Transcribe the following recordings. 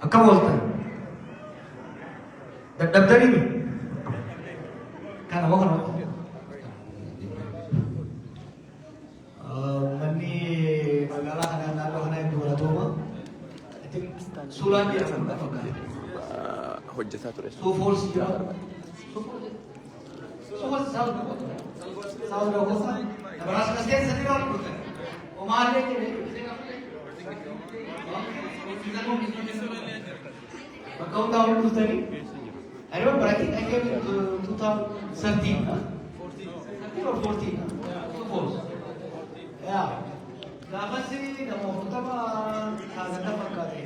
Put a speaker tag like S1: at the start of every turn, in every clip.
S1: अक्का बोलता है डबदरी में kan apa kan mani magala kana nalo kana yung dua tuma itim sulan dia kan
S2: hujja satu res
S1: so force dia so force sound ho sa abras ka stage sa nilo o maale ke Account down to study. I remember, I think I came in 2013, 13 or 14, yeah. Nafasi na mukhtaba hazata pakare.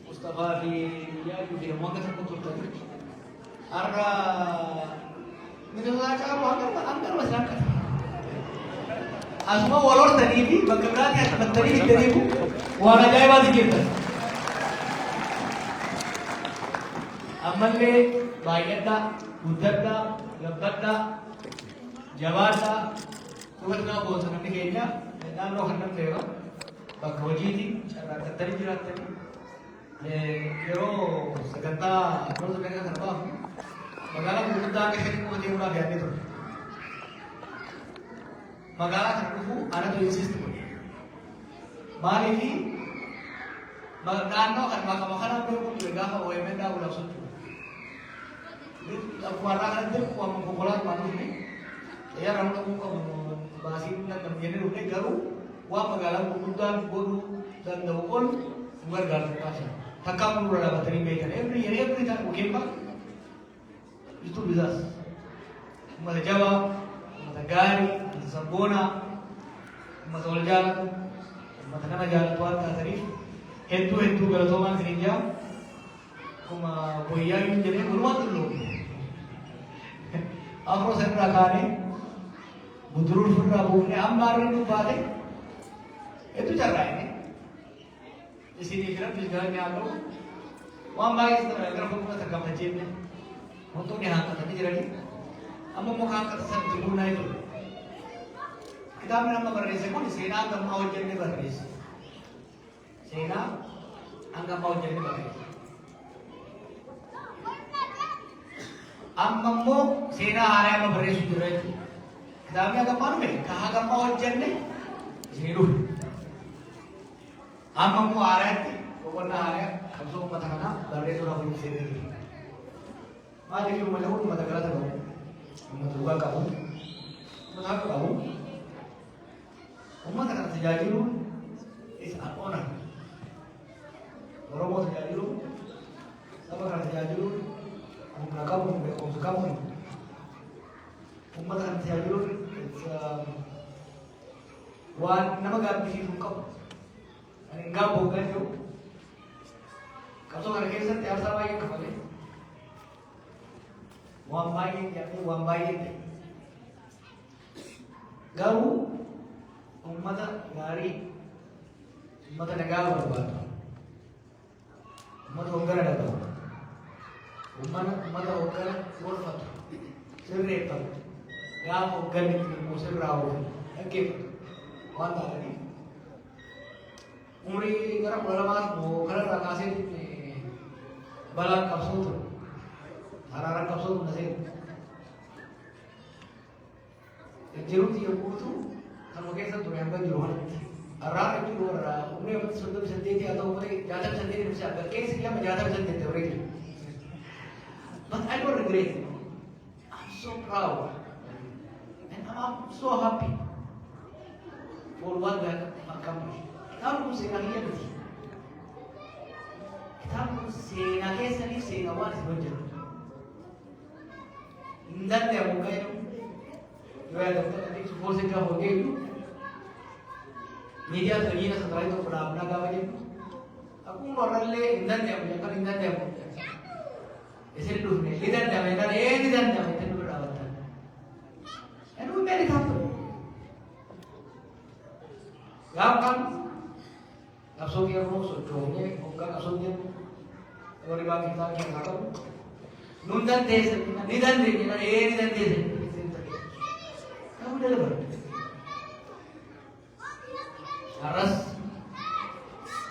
S1: Mustafa fi ya yuhi manga sa kuturtani. Arra minullah ka angkar masyarakat. Asma walor tanibi bagabrat ya tanibi tanibu wa najaiba dikirta. Amalle baay'adha, guddadha, gabbadha, jabaadha, kubbadhaa goota namni keenya naannoo kan namteera bakka hojiiti carraaqattanii jiraattanii yeroo sagantaa gosa beekaa kan baafu magaalaa gurguddaa akka shanii kuma deemuudhaaf yaadne ture. Magaalaa kana dhufu anatu insisti godhe. Maaliifi naannoo kan makama kanaan beeku ture gaafa OMN dhaabulaaf socho'u. Aku arah kan dia kuam kumpulan manusia, ya orang kamu bahasin dan menjadi rumah garu, kuam magalang kumpulan guru dan daun luar garu pasca. Takam luar dapat terima every time mungkin pak itu bisa. Mata Jawa, mata Gari, mata Sambona, mata Oljan, mata nama jalan tuan tarif, hentu kalau teman kerja, kuma boya ini jadi rumah dulu. Afro sentra kane, budurul furra buune ambarin tu bade, itu cara ini. Di sini kira di jalan yang aku, wambai setelah itu aku pun tergam hajimnya, untuk diangkat tapi jadi, amu mau angkat sen jumlah itu. Kita memang berisi pun sena anggap mau jadi berisi, sena anggap mau jadi berisi. Amammo sena area में बड़े सुधर रहे थे। किताब में अगर मालूम है कहाँ का पहुँच जन्ने ज़रूर। amammo area थी वो बना area हम सब पता करना बड़े सुधर हुई से नहीं। आज देखिए मुझे वो मत करा था वो मत रुका काहूँ मत आप काहूँ उम्मत का सजाजिरू इस अपोना बरोबर सजाजिरू सब का सजाजिरू kamu umat akan saya dulu wan nama gak bisa fungkap enggak bukan itu kamu kerja setiap sama yang kembali wambai jadi wambai itu garu umat dari umat negara berbatu umat negara ada umat orang urfat sirretam ya organik musir rawu agif wanda tadi umri gara balamat mo gara rakasin balak kapsul hararan kapsul nasib jeruk yang butuh kan mungkin satu yang berjualan arah itu luar umri apa sudah bisa jadi atau umri jatuh sendiri bisa agak kes dia menjatuh sendiri orang But I don't regret it. I'm so proud. And I'm so happy for what we have accomplished. Kita pun senangnya betul. Kita pun senangnya seni senawan sebenarnya. Indah dia mungkin itu. Dua dokter tadi support se क्या हो गया itu. Media terjadi setelah itu pernah kawan itu. Aku orang le indah dia punya kan indah dia punya. ऐसे डूबने इधर जावे इधर इधर जावे इधर डूब रहा होता है and we made it happen गाँव काम अब सो गया वो सो जोड़ने उनका कसम दिया और ये बात कितना क्या करो नुंदन देश निधन दे ना ये निधन देश deliver. Aras,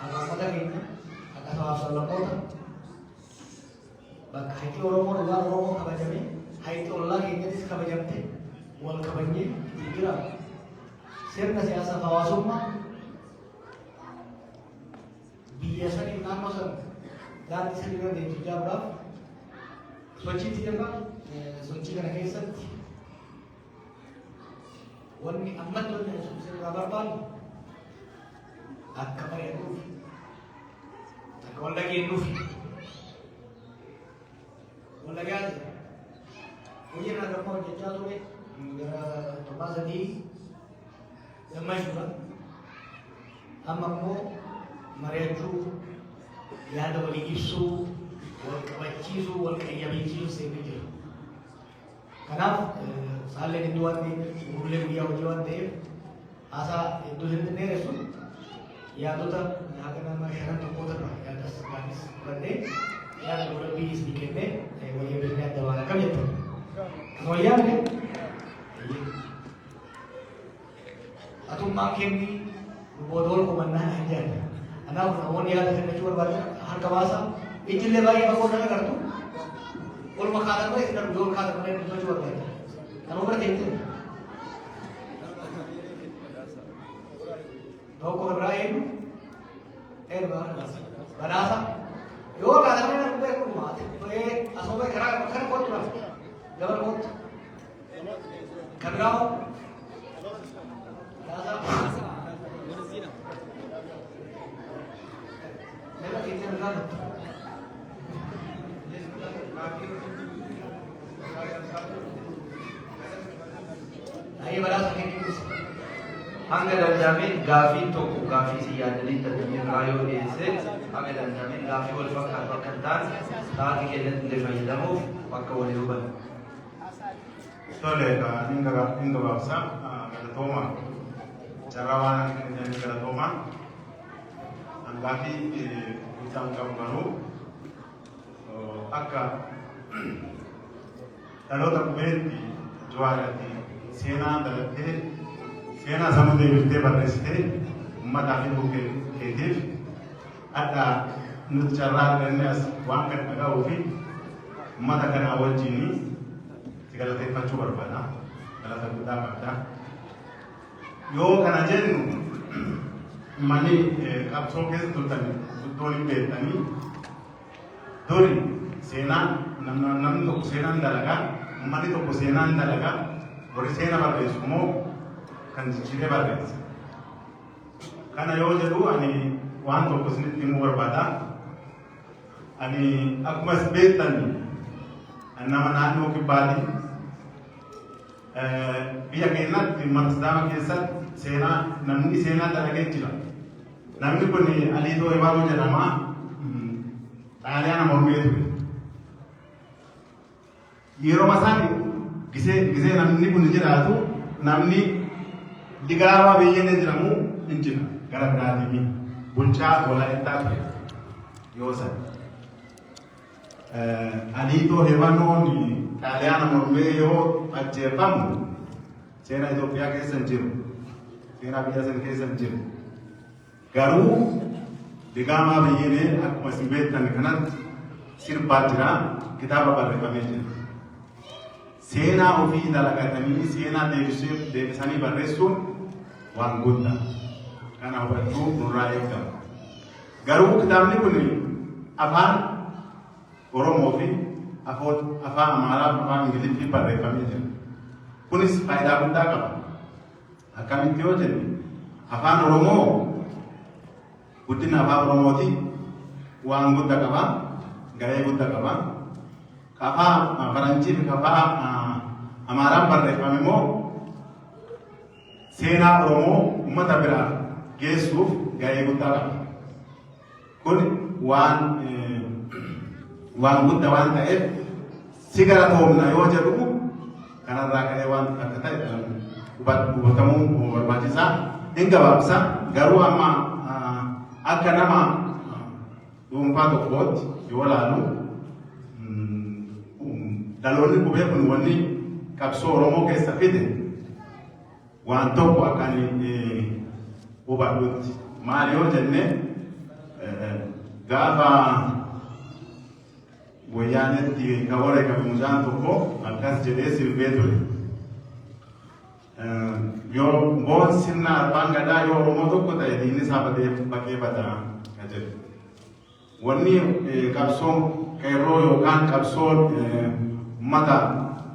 S1: agak ini, agak sama kota. Bak haiti Oromo luar Oromo kabajame, haiti Allah ini dis kabajamte, wal kabanye dikira. Sirna siasa kawasuma, biasa di nama sen, dan disini di Jabra, Sochi tiada, Sochi kan kesat. Wani amat tu ni sebesar kabar Akka pare itu, aku lagi itu, aku lagi ada. Mungkin ada mau jejak tu ni, tempat tadi, ramai juga. Amamu, mereka ya ada balik isu, balik cisu, balik ayam cisu sebegitu. Kenapa? Salah ni dua ni, mulai dia ujian deh, asa itu sendiri ni resul. Ya tu tak, akan nama syarat terputar lah. Ya dah sebaris berde, ya boleh lebih sedikit deh. Boleh beri ada warna kami tu. Kalau ya ni, atau makin ni bodol ko mana aja. Anak awak ni ada kena cuci baju, harga bahasa. Ijil lagi aku nak kertu. Kalau makanan tu, kita jual makanan mana itu cuci baju. Kalau berarti itu. Kau berani? Berasa? Yo, kadang-kadang aku berani mati. Asal aku kerana kau tu lah. Jangan kau. Kerana berasa? Mereka kita berani. Ayo berasa kita.
S3: Hanga dandamin gaafii tokko gaafii siyaadanii irraa yoo dhiyeesse hanga dandamin gaafii wal fakkaatu akka hin taane sa'aatii keenyatti illee fayyadamuuf bakka walii hubannu.
S4: Tole, inni gabaabsa galatooma carraa waan inni galatooma gaafii isaan qabu garuu akka dhaloota qubeetti jawaarratti seenaa dalattee seenaa sammuu deebiftee barreessitee uummataa fi bukkee keetiif adda nuti carraa argannee as waan kan dhaga'uu fi uummata kanaa wajjin si galateeffachuu barbaada. Galata guddaa qabda. Yoo kana jennu mani qabsoo keessa turtan guddoon hin beektanii duri seenaan namni tokko seenaan dalagaa uummanni tokko seenaan dalagaa warri seena barreessu immoo kan jijjiiree barreessa. Kana yoo jedhu ani waan tokko isinitti himuu barbaada. Ani akkuma isin beektan nama naannoo kibbaati. Biyya keenyatti Sidaama keessatti seenaa namni seenaa dalagee jira. Namni kun Aliitoo Ibaaduu jedhama. Xaaliyaana mormee ture. Yeroo masaan gisee namni kun jiraatu namni Digaawaa biyyee jedhamu hin jira. Gara biraatiin bulchaa Walaayittaa ture yoo san. Aliitoo Ibaaduu Xaaliyaana mormee yoo ajjeefamu seenaa Itoophiyaa keessa hin jiru. Seenaa biyya san keessa hin jiru. Garuu Digaamaa biyyee akkuma isin beektan kanatti sirbaa jira. Kitaaba barreeffamee jira. Seenaa ofii dalagatanii seenaa deebisanii barreessuun waan guddaa. Kana hubachuu nurraa eegama. Garuu kitaabni kun afaan Oromoo fi afaan Amaaraa fi afaan Ingiliffii barreeffamee jira. Kunis faayidaa guddaa qaba. Akkamitti yoo jenne afaan Oromoo guddina afaan Oromooti waan guddaa qaba. Gahee guddaa qaba. Afaan Faranjii fi afaan Amaaraan barreeffame immoo seenaa Oromoo uummata biraa geessuuf gahee guddaa qaba. Kun waan guddaa waan ta'eef si galatoomna yoo jedhu kanarraa ka'ee waan akka ta'e hubatamuu barbaachisaa. Hin gabaabsa garuu amma akka nama dhuunfaa tokkootti yoo ilaalu dhaloonni qubee kun wanni qabsoo Oromoo keessa fide waan tokko akkan hubadhutti maal yoo jenne gaafa wayyaanetti ka wareegame mucaan tokko akkas jedhee sirbee ture. Yoo boon sirna abbaan gadaa yoo Oromoo tokko ta'e diinni isaa bakkee bataa ka jedhu. Wanni qabsoon qeerroo yookaan qabsoon mata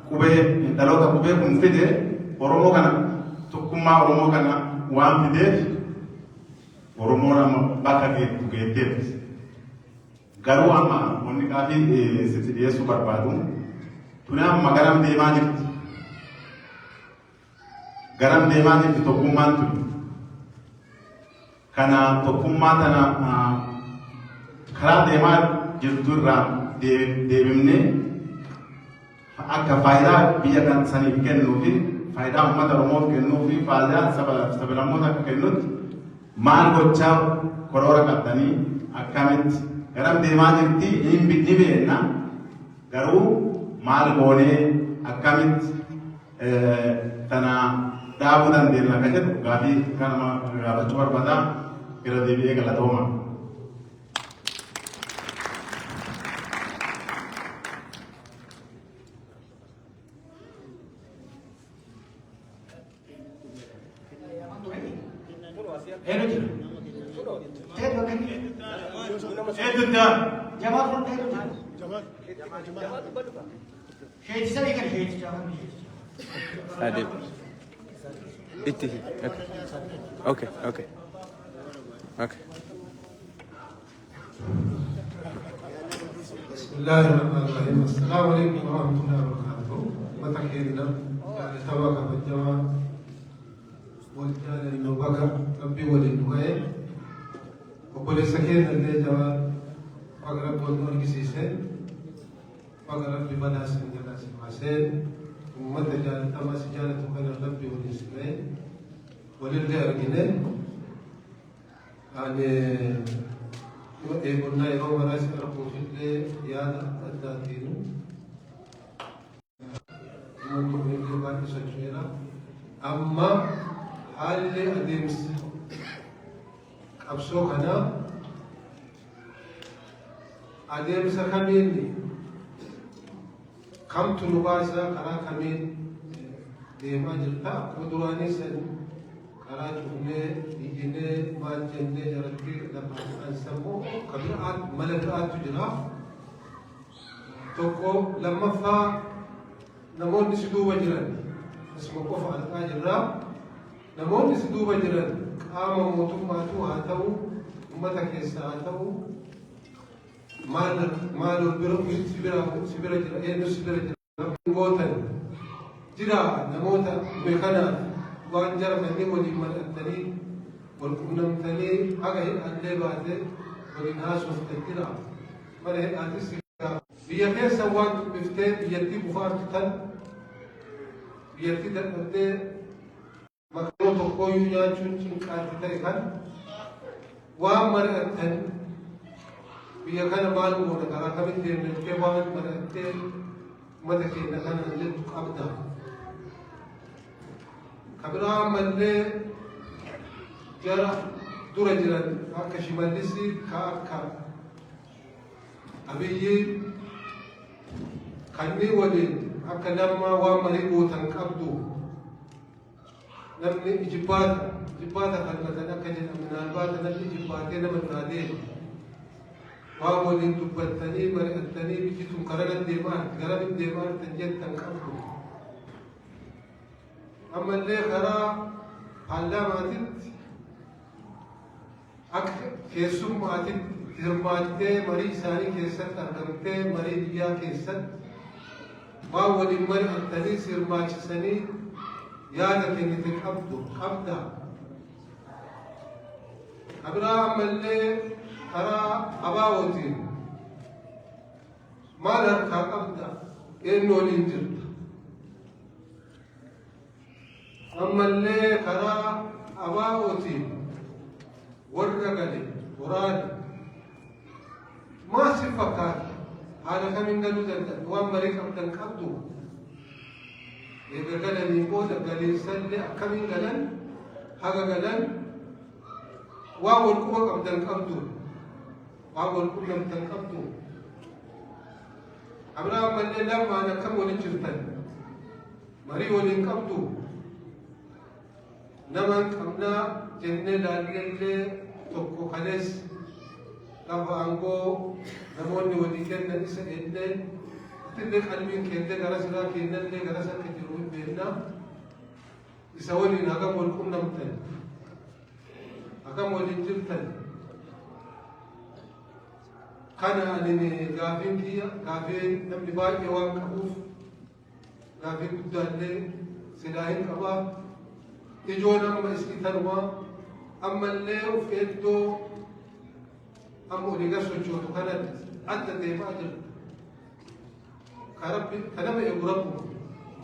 S4: qubee dhaloota qubee kun fide Oromoo kana tokkummaa Oromoo kana waan fideef Oromoon amma bakka geetteef. Garuu amma wanni qaafii sitti dhiyeessuu barbaadu tuni amma garam deemaa jirti. Garam deemaa jirti tokkummaan tuni. Kana tokkummaa tana karaa deemaa jirtu irraa deebifnee akka faayidaa biyya kan saniif kennuu fi faayidaa uummata Oromoof kennuu fi faayidaa sab-lammoota akka kennutti maal gochaa karoora qabdanii akkamitti garam deemaa jirti ni beekna garuu maal goonee akkamitti tana dhaabuu dandeenya kan jedhu gaafii kanama gaafachuu barbaada irra deebi'ee galatooma.
S2: Adib. Itti. Okay. Okay. Okay.
S5: Bismillahirrahmanirrahim. Assalamualaikum warahmatullahi wabarakatuh. Matakirina tawaga bajama wajjala nubaga rabbi walin dugaye obole sakena le jawa agar bono kisise agar rabbi banasin jalasin masen umat jal tamas jala tukana rabbi walin sile walin le argine ane قلنا يوم راس أرقو في الليل يا الداتين ممكن من بعد سجينا أما حال أديمس أبصو هنا أديمس كمين كم تنباسا كرا كمين ديما جلتا كدراني سن كرا جملة إنه ما جنة جرتي لما أنسمو كبيرات ملكات تجرا توكو لما فا نمون نسدو وجران اسمه كوفا الأجرا نمون نسدو وجران قام موتو ماتو هاتو أمتك يساتو مال البرو سبرا جرا إيه نسبرا جرا غوتن جرا نموتا بخنا وانجر مني ولي ملأتني والكونم تني أجا اللي بعده والناس مفتكرة من هي أتسيا بيجي سواد بفتة بيجي بخار تن بيجي تبدأ مكانه تقوي يجون شنكار تتركان ومرأتن بيجي كان مالو نكرا كمين دين الكبار مرأتن متى نكان اللي أبدا كبرا ملة جرا دور جران كشماليسي كا أبيي كني ولين أكلما وامريكو تنكبدو نمني إجبات كلمة كجن من البات نمني إجباتين من نادين وامولين تبتني مرئتني بجتم كرنا الديمان تنجد تنكبدو أما اللي خرا علامات أك كيسوم ماتت هرماتة مري ساني كيسات أرغمتة مري ديا كيسات ما ولي مري أنتني سيرماش سني يا لكن تكبدو كبدا أبرا ملة خرا أباوتين ما لركا كبدا إنه لينجر أما اللي خرا أباوتين ورقلي وراني ما سفكات هذا كمين قالوا ذلك وان مريك أبداً كبدو eega galanii booda galiinsallee akkamiin galan haga galan waa wal quba qabdan qabdu waa wal qunnamtan qabdu Abrahaam mallee lamaan akkam waliin jirtan marii waliin qabdu naman qabnaa jennee laallee tokko kalees lafa aangoo namoonni walii kennan isa ennee itillee qalbiin keentee gara siraa kennallee gara sakka jiru hin beeknaa isa waliin hagam wal qunnamtan hagam waliin jirtan kana anini gaafiin kiyya gaafii namni baay'ee waan qabuuf gaafii guddaallee silaa hin qabaa ijoon amma isii tanumaa ammallee of eeddoo amma olii gar sochootu kanatti adda deemaa jirtu kanama eegu rabbu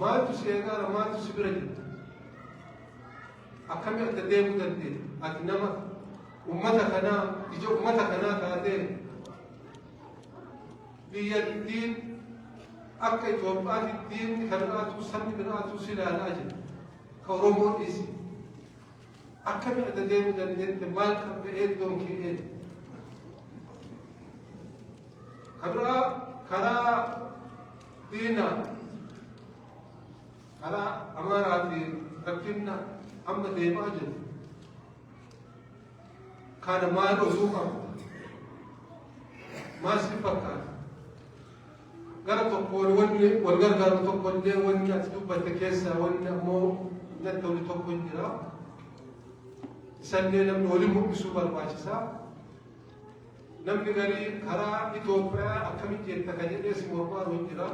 S5: maaltu si eegaara maaltu si bira jirtu akkami adda deemuu dandeenya ati nama ummata kanaa ija ummata kanaa taatee biyyattiin akka Itoophiyaatti diinni kan biraatu sabni biraatu si ilaalaa jira ka Oromoo dhiisi akkami adda deemuu dandeette maal qabde eeddoon kee eedde kabiraa karaa diina karaa amaaraafi rakkinna amma deemaa jiru kana maal osoo qabda maal si fakkaata gara tokkoon wanni wal gargaaru tokkollee wanni ati dubbatte keessaa wanni ammoo natti wali tokko hin jira isallee namni waliin mul'isuu barbaachisaa namni garii karaa Itoophiyaa akkamitti jetta kan jedhee si mormaaru hin jira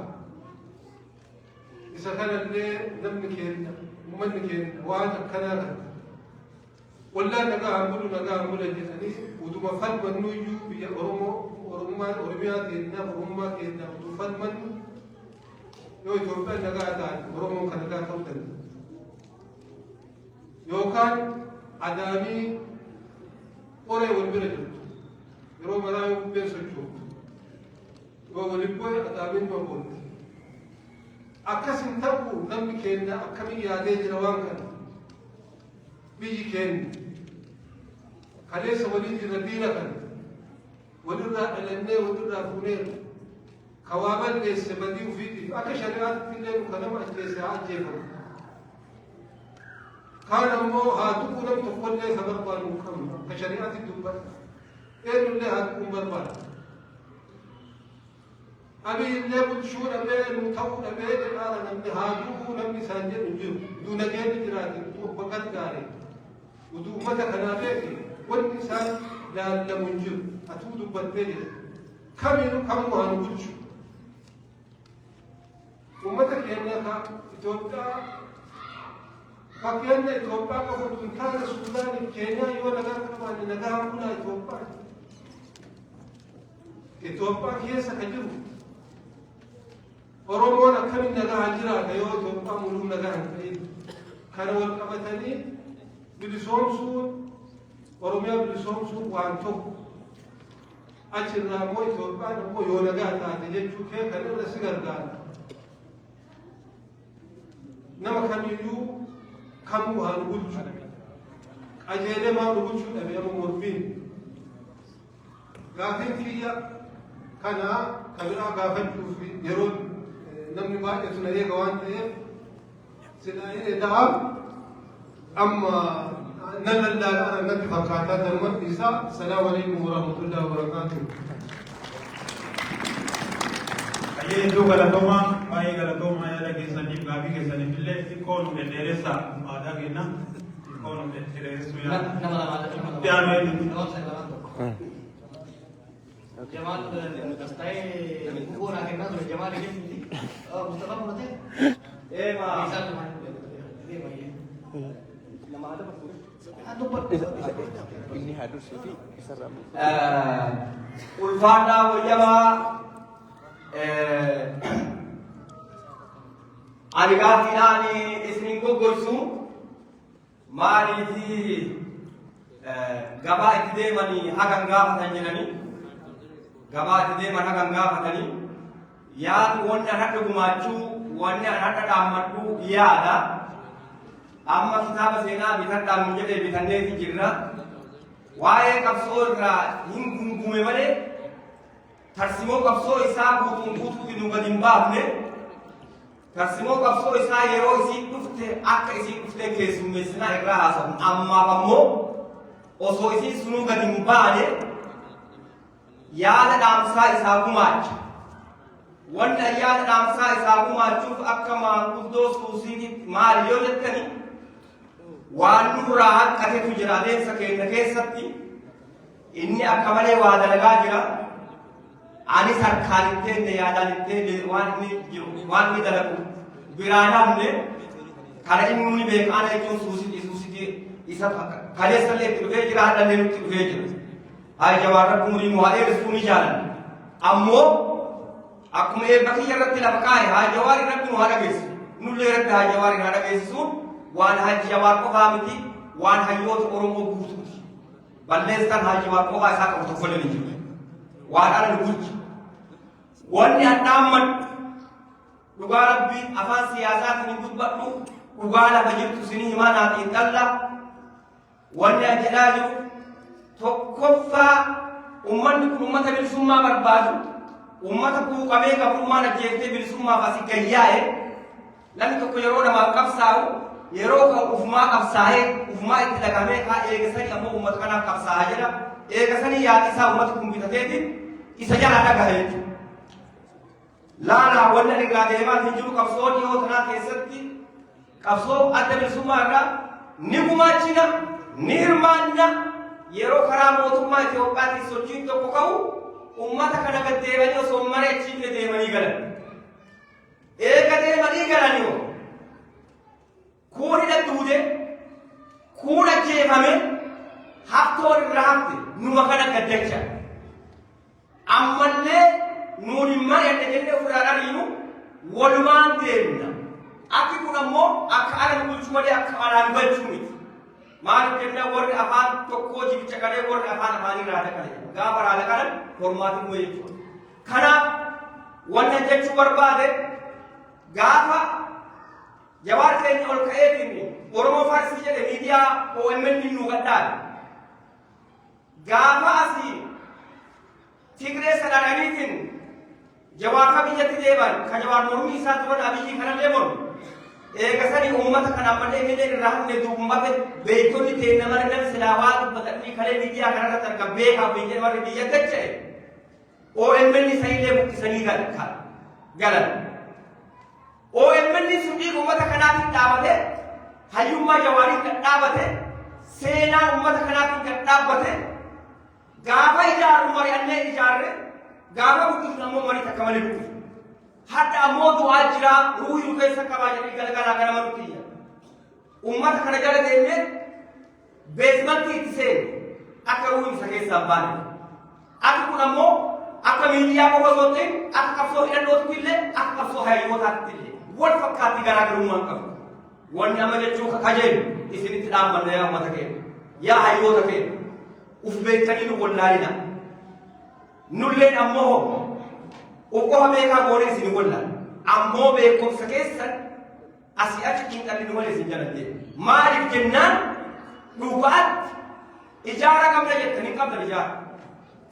S5: isa kanallee namni keenya ummanni keenya waan akkanaa kan wallaan nagaa hambulu jedhanii utuma falmannuyyuu biyya Oromiyaa keenyaaf Oromummaa keenyaaf utuu falmannu yoo Itoophiyaan nagaa taate Oromoon kan nagaa ta'uu danda'a yookaan adaamii qoree wal bira jirtu yeroo maraa yoo bubbeen sochooftu yoo waliin bu'e adaamiin maboonti akkasin ta'u namni keenya akkamiin yaadee jira waan kana biyyi keenya kaleessa waliin jira diina kana walirraa dhalannee walirraa fuuneeru kawaa balleesse badii ufiitiif akka shari'aatti illee kanama ajjeesse haa ajjeefamu kaan ammoo haa tuquu nam tokkollee ka barbaadu hin qabnu akka shari'aatti dubbata eenyullee haa tuquu hin barbaadu abiyillee bulchuu dhabee nu ta'uu dhabee jedhaara namni haa tuquu namni isaan jedhu hin jiru utuu nageenyi jiraate utuu bakkat gaaree utuu ummata kanaa beeke wanni isaan laallamu hin jiru atuu dubbattee jira kamiinu kamuu haa nu bulchu ummata keenya ka Itoophiyaa fakkeenya Itoophiyaa qofa tun taane Suudaaniif Keenyaa yoo nagaa qabaanne nagaa bulaa Itoophiyaa keessa ka jiru Oromoon akkamiin nagaa jiraata yoo Itoophiyaa muluu nagaa hin ta'in kana wal qabatanii bilisoomsuun Oromiyaa bilisoomsuun waan tokko achirraa immoo Itoophiyaan immoo yoo nagaa taate jechuu kee kan irra si gargaara nama kamiyyuu kamuu haa nu bulchu qajeelee maa nu bulchuu dhabe ama mormiin gaafiin kiyya kanaa kabiraa gaafachuuf yeroo namni baay'eetu na eega waan ta'eef silaa eedaa amma nan lallaadhaan natti fakkaataa darmatti isaa salaamu alaikum warahmatullahi wabarakaatuh
S4: Iddoo galatoomaa baay'ee galatoomaa yaada keessaniif gaafii keessaniif illee xiqqoo nu dhedheeressaa aadaa kenna xiqqoo nu dhedheeressuu
S1: Jamaal Dastai bukan akhirnya sudah Jamaal ini Mustafa berarti bisa nama ada
S2: ini harus ini serem
S3: ulfaadha wayyamaa ani gaaffiidhaan isinin goggorsu maaliifi gabaa itti deemanii hagan gaafatan jedhanii gabaa itti deeman hagan gaafatanii yaadu wanta hadha gumaachuu
S6: wanni anadha dhaammadhu yaada amma kitaaba seenaa bitadhaan jedhee bitanneeti jirra waa'ee qabsoo irraa hin gungume malee tarsimoo qabsoo isaa guutuutti nu gad hin baafne tarsimoo qabsoo isaa yeroo isiin dhufte akka isiin dhufte keessummeessinaa irraa haasawu ammaaf ammoo osoo isiin sunuu gad hin baane yaada dhaamsaa isaa gumaacha wanni ayyaana dhaamsaa isaa gumaachuuf akka maanguddoo suusiititti maali yoo jettani waan nurraa hanqatetu jira adeemsa keenya keessatti inni akka malee waa dalagaa jira anis harkaan itteenne yaadaan itteenne waan inni jiru waan inni dalagu biraan hafne kana inni nuni beekaana jechuun suusiti isa kaleessallee itti dhufee jira hadhallee nutti dhufee jira haa jawaarra umurii nu haa dheeressuu ni jaalanna ammoo akkuma eebba kiyya irratti lafa kaa'e haa jawaar irratti nu haa dhageessu nullee irratti haa jawaar haa dhageessisuun waan haji jawaar qofaa miti waan hayyoota oromoo guutuuti balleessaan haji jawaar qofaa isaa qabu tokkollee ni jiru waan ala nu bulchi wanni hadhaamman dhugaa rabbii afaan siyaasaatiin hin dubbadhu dhugaa lafa jirtu sinii himaa naatiin dhalla wanni an jedhaa jiru tokkoffaa ummanni kun ummata bilisummaa barbaadu ummata quuqamee gabrummaan ajjeeftee bilisummaaf asii gayyaa'e namni tokko yeroo namaaf qabsaa'u yeroo kan ufumaa qabsaa'ee ufumaa itti dhagamee kaa eegasanii ammoo ummata kanaaf qabsaa'aa jedha eegasanii yaada isaa ummata kun bitateetiin isa jalaa dhagaha jechuudha. Laalaa wanna irraa deemaa hin jiru qabsoo dhiyoo tanaa keessatti qabsoo adda bilisummaa irraa ni gumaachina ni hirmaanna yeroo karaa mootummaa Itoophiyaatti sochiin tokko ka'u ummata kana gad deemanii osoo mari'achiifne deemanii galan. Eega deemanii galanii kuuni dhadhuute kuun ajjeefame haftoon irraa hafte numa kana gaddacha ammallee nuun hin mari'anne jennee ofirraa dhariinu walumaan deemna akki kun ammoo akka ala nu bulchu malee akka alaan galchuu miti maaliif jennee warri afaan tokkoo jibicha qalee warri afaan afaanii raada qale gaafa raada qalan hormaatiin moo'ee jechuudha kanaaf wannan jechuu barbaade gaafa jawaar keenya ol ka'eetiin oromoo faarsii jedhe miidiyaa OMN nu gadhaale gaafa asii Tigree sadhaadhaniitiin jawaarfa biyyatti deeban kan jawaar mormii isaa turan abiyyi kana deeman eegasanii uummata kana ammallee miidhee irraa hafne duubbate beektonni teenya mara nan silaawaa dubbatanii kalee miidiyaa kanarratti arga beekaaf biyya warri biyya dacha'e OMN isaillee buqqisanii galan OMN sudii uummata kanaatiin dhaabate hayyummaa jawaariin kan dhaabate seenaa uummata kanaatiin kan dhaabbate gaafa ijaaru mari'annee ijaarre gaafa buqqifnu ammoo marii takka malee buqqifnu hadda ammoo du'aa jira ruuhii nu keessa qabaa jedhanii galgalaa gara manutti iyya uummata kana jala deemnee beesmantii itti seene akka ruuhiin isa keessaa baane akka kun ammoo akka miidiyaa qofa osoo ta'in akka qabsoo hidhannootti illee akka qabsoo hayyootaatti illee wal fakkaatti garaagarummaan qabu wanni amma jechuu kajeelu isinitti dhaabbanna yaa uummata keenya yaa hayyoota keenya uf beektanii nu wallaalina nulleen ammoo uqqoha beekaa goonee isin wallaan ammoo beekumsa keessan asii achi xiinxalli nu malee isin jalan deema maaliif jennaan dhugaatti ijaara qabna jettanii qabdan ijaara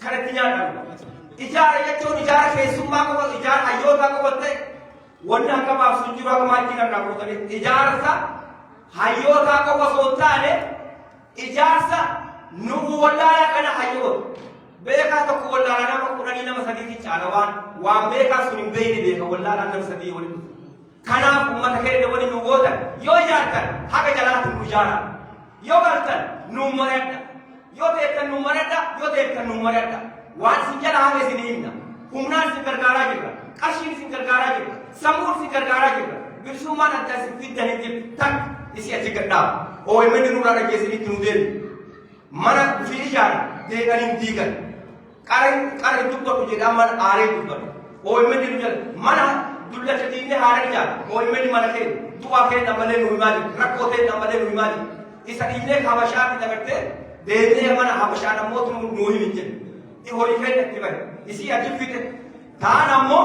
S6: kanatti nyaadhamu ijaara jechuun ijaara keessummaa qofa ijaara hayyootaa qofa ta'e wanni akka baabsuun jiru akka maatiin irraa qootanii ijaarsa hayyootaa qofa osoo hin taane ijaarsa nu wallaala kana hayyoota beekaa tokko wallaala nama kudhanii nama sadiitti caala waan beekaa sun hin beeyne beeka wallaala nama sadii waliin kanaaf uummata keenya waliin nu gootan yoo ijaartan haga jalaatti nu ijaara yoo galtan nu mari'adha yoo beektan nu mari'adha yoo beektan nu mari'adha waan isin jala haga isin himna humnaan isin gargaaraa jirra qarshiin isin gargaaraa jirra sammuun isin gargaaraa jirra bilisummaan adda isin fiddanii jirtu tak isi achi gadhaaba OMN nurraa dhageessinitti nu deebi mana fi ijaara deeqanii diigan qara dubbatu jedhaa mana aaree dubbatu OMN nu jala mana dullacha diinne haara ijaara OMN mana keenya du'aa keenya malee nu himaa jiru rakkoo keenya malee nu himaa jiru isa dhiinnee habashaatti dagartee deemnee mana habashaan ammoo nu himin jedhu horii keenya itti bade isii achi fite taan ammoo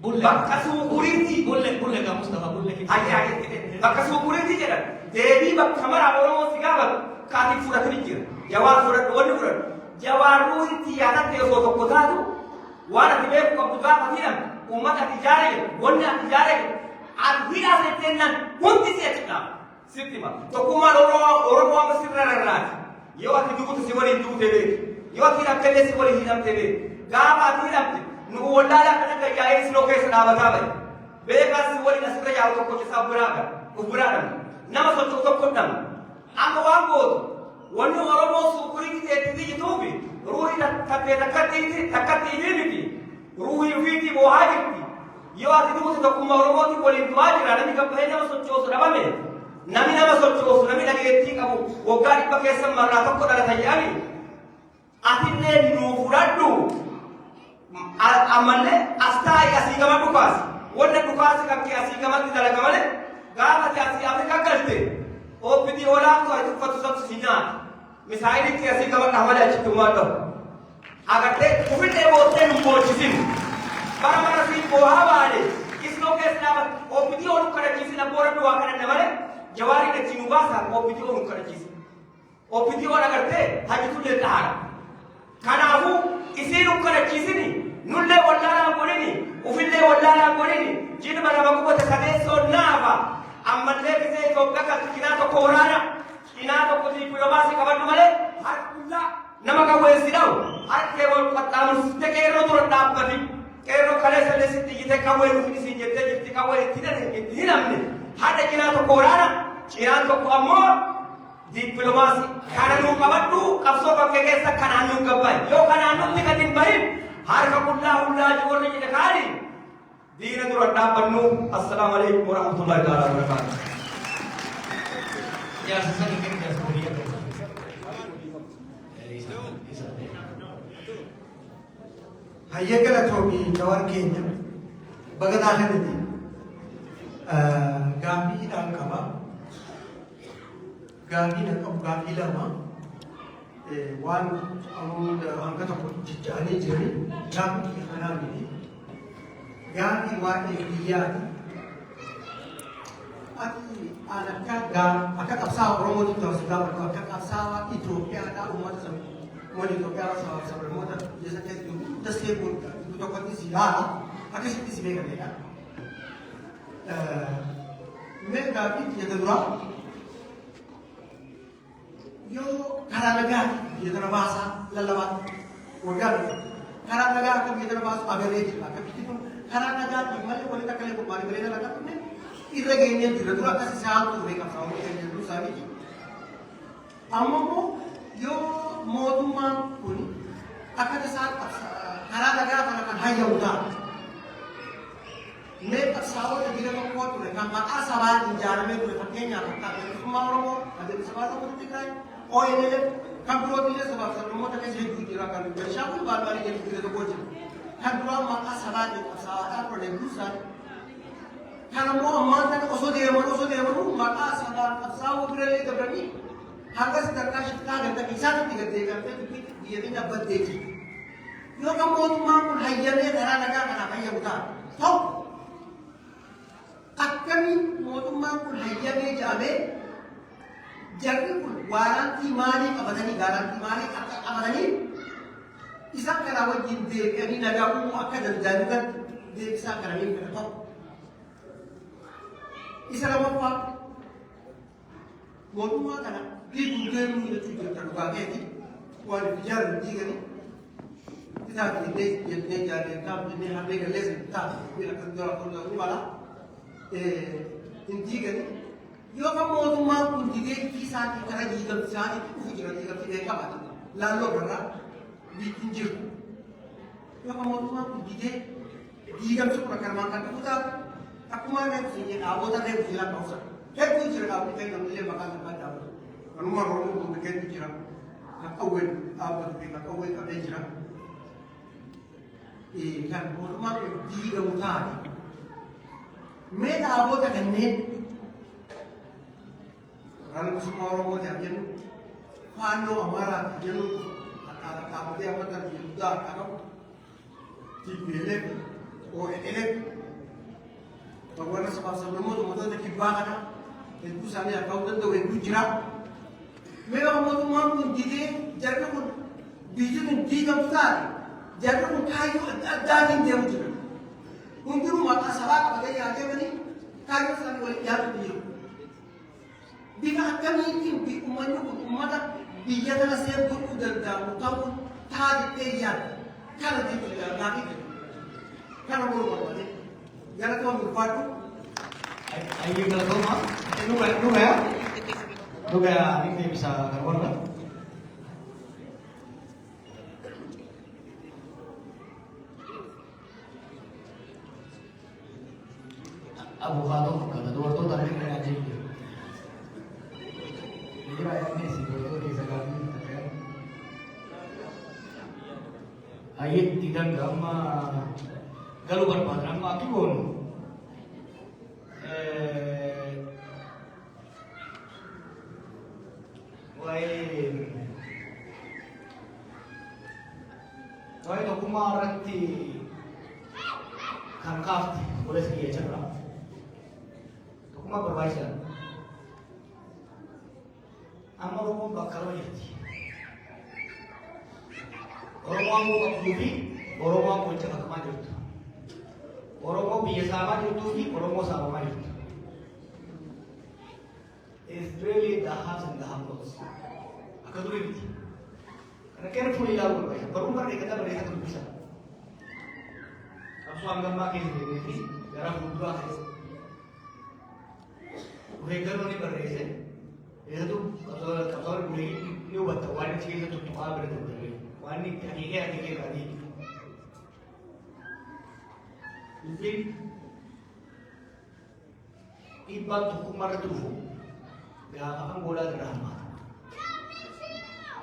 S6: bakka suuquriitii
S1: bulle ka Mustafa bulle
S6: ayyaayee bakka suuquriitii jedhan deebii bakka mara Oromoo si gaafatu kaatiif fudhatanii jira Jawaar fudhadhu wanni fudhadhu Jawaaruu itti yaadatte osoo tokko taatu waan ati beeku qabdu gaafa hidham uummata ati ijaaree wanni ati ijaaree ati hidhaa seetteennan hundi si achi dhaaba sitti hima tokkummaan Oromoo amma sirra rarraati yoo ati duutu si waliin duutee beeki yoo ati hidhamtellee si waliin hidhamtee beeki gaafa ati hidhamte nu wallaalaa kan akka yaa'ee sinoo keessa dhaabataa bahe beekaas si waliin asirra yaa'u tokko isaa biraa dhabe nama socho'u tokko dhabe amma waan gootu wanni Oromoo suuqurii teetti jituufi ruuhi takkatti miti ruuhi ufiitii boohaa jirti yoo ati duutu tokkummaa Oromootiin waliin du'aa jira namni gabbahee nama sochoosu dhabame namni nama sochoosu namni dhageettii qabu waggaa 100 keessa marraa tokko dhalata jedhani atillee nuu fudhadhu ammallee asxaa asii gama dhukaasi wanna dhukaasi kakkee asii gamatti dalaga malee gaafa ati asii Afrikaa galte obbiti olaantu ati uffatu sabsu si nyaata misaa'ilitti asii gama dhamalee achitti uumaan dhabu agartee ufillee boottee nu boolchisin bara bara fi boohaa baale isnoo keessa dhaabat obbiti olu kadhachiisin abboora duwaa kadhanne malee jawaarii dachii nu baasa obbiti olu kadhachiisin obbiti ol agartee hajjitullee dhahaadha kanaafuu isiin kadhachiisini nullee wallaalaa godhini ufillee wallaalaa godhini jilba nama qubata sadeessoo naafa ammallee gisee Itoophiyaa kan cinaa tokko waraana cinaa tokko dippiloomaasii qabadhu malee harkullaa nama qawweessi dhawu harkee wal qaxxaamursite qeerroo dura dhaabbati qeerroo kaleessallee sitti iyyite qawwee dhufin isiin jettee jirti qawwee itti hidhamne haadha cinaa tokko waraana cinaan tokko ammoo dippiloomaasii kana nuu qabadhu qabsoo bakkee keessa kanaan nuu gabbaay yoo kanaan nutti gadi hin bahin harka qullaa hullaa jiborri jedhe kaani diina dura dhaabbannu assalaamu alaikum warahmatullahi taala wabarakaatu
S1: ya sasa ni kini jas kuliah
S7: hayya galatoomii Jawaar keenya bagadaa kanatti gaaffiidhaan qaba gaaffii lama waan hanga tokko jijjaanii jirani gaaffii kanaa miti gaaffii waa'ee biyyaati ati an akka qabsaa'aa Oromootti ta'us gaafatu akka qabsaa'aa Itoophiyaadhaa uummata Itoophiyaa sablamoota biyya keessa dasee booda iddoo tokkotti si ilaala akkasitti si beekameedha. Mee gaaffii biyya duraa yoo karaa nagaa biyya kana baasaa lallabaa waggaa karaa nagaa akka biyya kana baasu agarree jira akka biyyi kun karaa nagaa malee walitti akka leeku maali bareeda laga kunne irra geenyee jira dura akkas isaan ture qabsaa'uu keenya jiru isaanii amma immoo yoo mootummaan kun akka isaan karaa nagaa kana kan hayyamu ta'a mee qabsaa'ota biyya tokkoo ture kan maqaa sabaan ijaaramee ture fakkeenyaaf akka bilisummaa Oromoo adeemsa sabaa Tigraay ONLF kan biroo biyya sabaaf sablammoota keessa hedduu jira kan Benishaangul Baalbaalii jedhu biyya tokkoo jira kan duraa maqaa sabaatiin qabsaa'aadhaan ture hedduu isaanii kan ammoo ammaan kana osoo deemanuu maqaa sabaan qabsaa'uu birallee dabranii hanga sadarkaa shiftaa ganta isaanitti gaddee galtee biyya keenya baddee jirti yoo kan mootummaan kun hayyamee karaa nagaa kanaaf hayyamu ta'a tokko akkamiin mootummaan kun hayyamee jedhamee jarri kun waaraantii maalii qabatanii gaaraantii maalii akka qabatanii isaan kanaa wajjin deebi'anii nagaa uumuu akka danda'anii kan deebisaa kananiin fedha tokko. Isa lammaffaa mootummaa kana diiguu deemuu jechuun jirta dhugaa keeti waan ijaaran diiganii kitaaba jennee jaallatama jennee hambee galleessa taate akka dura fuuldura mala hin diiganii yoo kan mootummaan kun didee isaatii kara diigamti isaanii dhufu jira diigamti qabate laalloo birraa biitiin jiru yoo kan mootummaan kun didee diigamti kun akka armaan kan dhufu taate akkuma reefu dhaabota reefu jira ta'uusa hedduu jira dhaabni kan namillee maqaan abbaa dhaabatu kanuma Oromoo kun hedduu jira qaqqawween dhaabbatu fi qaqqawween qabee jira kan mootummaan kun diigamu taate mee dhaabota kanneen Bilisummaa Oromootiif jennu faannoo Amaaraatiif jennu dhaabatee ammatan guddaa akka qabu TPLF ONLF warra sabaaf sablammoota kibbaa kana hedduu isaanii akka danda'u hedduu jira. Mee mootummaan kun didee jarri kun biyyi kun diigamtu taate jarri kun kaayyoo adda addaatiin deemu jira. Hundinuu maqaa sabaa qabatee yaadeemanii kaayyoo isaanii waliin yaadu jiru. Bifa akkamiitiin uummanni kun uummata biyya kana seera godhuu danda'amu ta'uun taatee yaada. Kana jechuudha naafii jedhu. Kana bulu barbaade. Gara tuan berpadu.
S1: Ayo kalau kau mah, lu kayak ini bisa keluar kan? Avocado, kata dua tu tadi kena aja. Jadi ayatnya sih kalau tu bisa kami kan. Ayat tidak gamma. Kalau berpadan mati pun, wah itu kemarin di Kankaf boleh sekian cakap, itu kemarin berbahasa, amal umum bakal menjadi, orang mau beli, orang mau cakap kemana itu. Oromo biasa sama jutuhi, Oromo sama maju. It's really the haves and the have-nots. Akan dulu ini. Karena carefully lalu berbaca. Berumur dia kata mereka tu bisa. Aku anggap makin ini, darah butuh akhir. Mereka ni berrese. Itu tu kalau boleh ni buat tawaran cikgu tu tukar berdebat. Wani hakikah tadi. Mungkin ibarat hukum marah tuh, ya akan bola drama.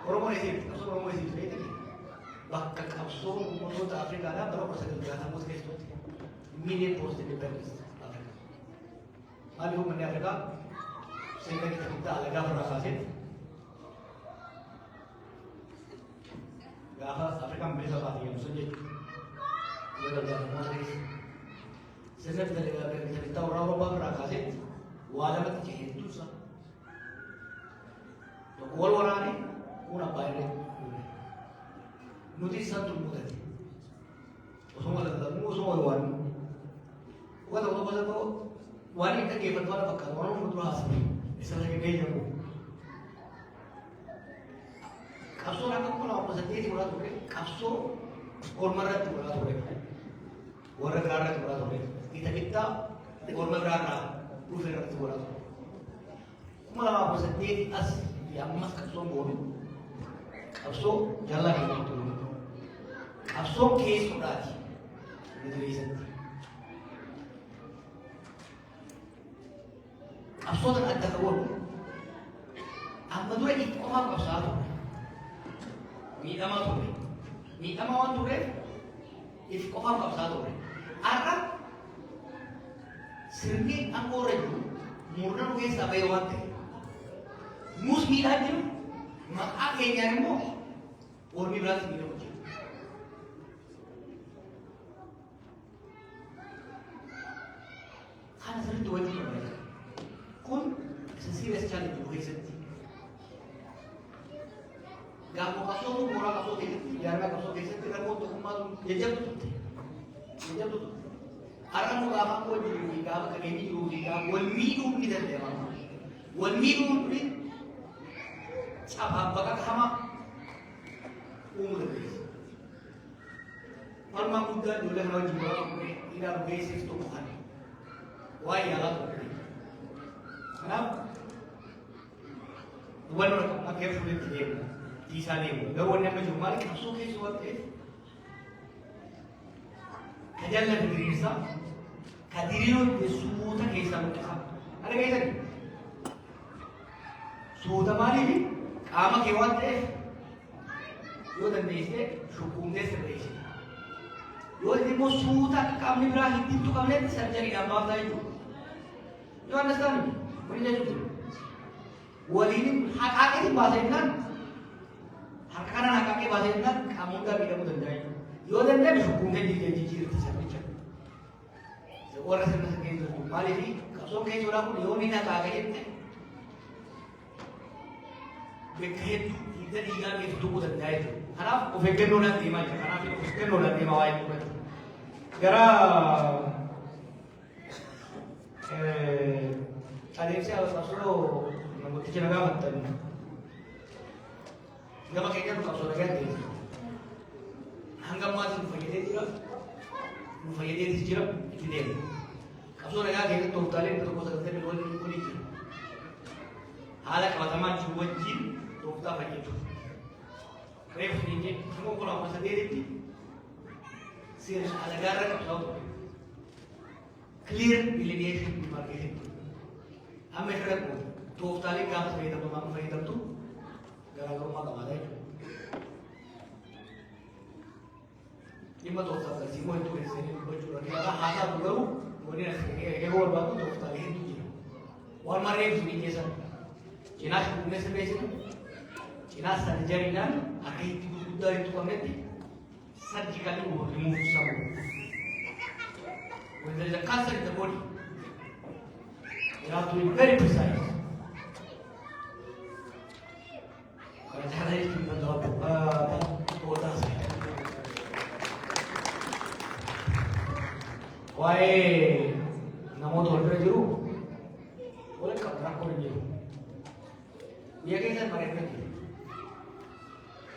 S1: Orang Malaysia, orang Malaysia itu ini, bahkan kapsul untuk Afrika ada berapa persen juga hangus ke situ, mini post independence Afrika. Malu mana Afrika, sehingga kita agak berasasnya, gak Afrika bisa pasti yang sulit, kita jangan Malaysia. Saya cerita orang-orang berangkat wala mati itu sah. To kol warani una bayre. Nuti satu muda. Osong ada dalam osong wani. Wala wala ko wani ka ke fatwa bakka orang mutu asli. Isa lagi gaya ko. Kapso nak ko na apa sendiri mula tu kapso or marat mula tu. Warga gara mula tu. Kita orang berada, bukan orang tua. Malah apa sendiri as yang mas kapso bodoh, kapso jalan itu, kapso kes sudah, itu reason. Kapso tak ada kawan, apa tu ini orang kapso tu, minta mawan tu, itu orang kapso tu, Arab sirni ang orange murna mo sa bayawante mus milagro mag-ake niya mo or mi brat mi mo kana sa ito wati mo kun sa serious challenge mo isa gamo kaso mo mura kaso yarga kaso isa tigar mo to kumal yajab to Arang mo apa ko di ka kagemi di ka walmidu ni dal dewa walmidu ni apa baka kama umur ni parma muda dole hawa jiwa ina basics to kan why ala to na duwan mo carefully tiye tisane gawan na majumal kaso ke suwate kajalan dirisa kadiriun disuuta keessa muka ada kayak tadi suuta mali qaama kee waan ta'eef yoo dandeesse shukkubnee sirreessina yoo immoo suuta qaamni biraa hin tuqamnetti sarjariidhaan baaftaa jechuudha yoo understand wani jechuudha waliin haqaaqeetiin baasennaan harka kanaan haqaaqee baasennaan qaama hundaa miidhamuu danda'a jechuudha yoo danda'ame shukkubnee jijjiirti sarbicha warra sirna keessa jiru maaliif qabsoon keessa jiraa kun yoo ni naqaa jette bakka hedduu hidda dhiigaa keessa tuquu danda'a jechuudha. Kanaaf of eeggannoodhaan deemaa jira. Kanaaf of eeggannoodhaan deemaa waa'ee dubbatu. Gara adeemsi qabsoo namooticha nagaa maxxanu gama keenya nu qabsoo nagaa ta'e hanga ammaatti nu fayyadee jira. Nu fayyadee jira itti deema. Qabsoo nagaa keessatti tooftaalee tokko sagantaa waliin kun jira. Haala qabatamaa jiru wajjin tooftaa fayyadu. Reefu dinje immoo kun amma sadeetti seera alagaarra qabsaa'u. Clear delineation demarcation. Amma irra tooftaalee gaafa fayyadamtu garaagarummaa qabaata jechuudha. Dhimma tooftaa tarsiimoo hedduu keessatti dubbachuudha. Kanaafuu haa ta'u garuu waliin eeguu barbaadu tooftaalee hedduu jira. Waan marreefu dinjeessan cinaa shukunnee sirreessinu cinaa sarjariidhaan akka itti gurguddaa itti qabametti surgically remove some. When there is a cancer in the body, you have to be very precise. Why namoota wal bira jiru wal qabdu rakkoo hin jiru. Biyya keessatti mari'annee jiru.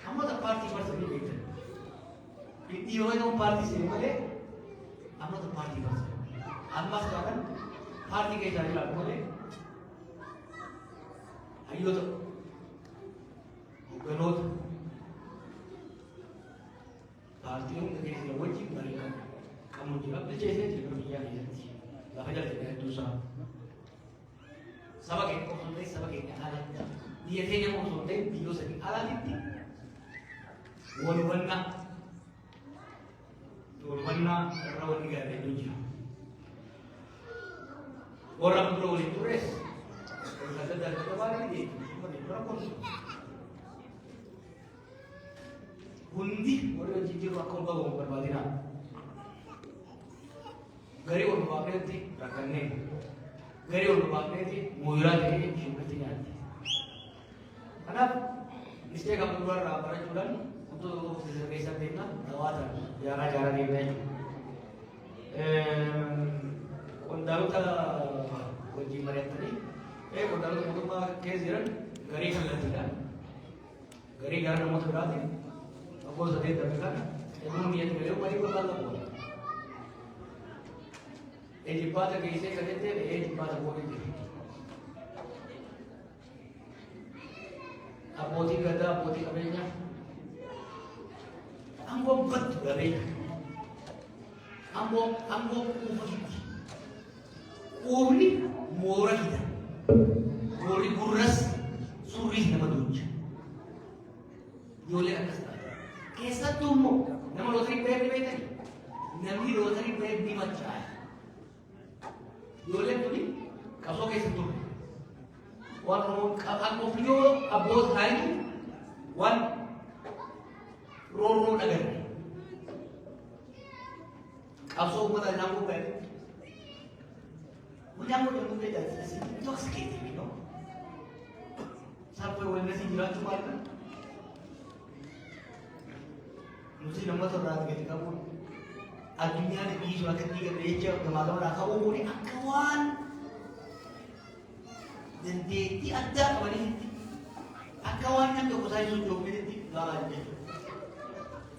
S1: Namoota paartii barsanii beektan. Itti yoo ta'u paartii seenu malee namoota paartii barsan. Ammas taatan paartii keessaa jiraatu malee hayyoota hogganoota paartii hunda keessa wajjin mari'annee kamu jira bilcheessee jira biyyaa keessatti lafa jalatti hedduu isaa saba keenya osoo hin ta'in saba keenya alatti biyya keenya osoo hin ta'in biyyoo sadii alatti wal hubannaa irra wanni gaariin hedduu jira warra dura waliin turres wal adda adda baay'ee rakkoon hundi warri wajjin jiru akka ol qabamu barbaadinaa. Gari orang bapak nanti rakannya, gari orang bapak nanti murah jadi syukur nanti. Karena istri kamu keluar apa jualan untuk bisa dengar rawatan jalan-jalan ini. Kondalu ta wajib melihat tadi, kondalu tu mungkin pak keziran gari kalau tidak, gari gara motor berarti, aku sedih tapi kan, aku niat beliau mari berlalu. Ejibata कैसे करते थे ejibata बोले थे अपोती करता अपोती करेंगे हमको बत करें हमको ऊपरी मोरा kita मोरी गुर्रस सूरी nama dunia योले atas कैसा तुम nama lotari bayar di bayar nami lotari bayar di macam Yole tu ni, kaso ke situ. Wan aku punya abot hari, wan road agar. Kaso mana namu ber. Namu yang mungkin dah sih, intoxicated, you know. Sampai orang nasi jual cuma kan. Mesti nama tu berat ketika pun. Adunya ni biji surat ketiga gereja kemaluan rakau umur ni akawan dan dia ada kembali akawan yang tu saya sudah beri galan je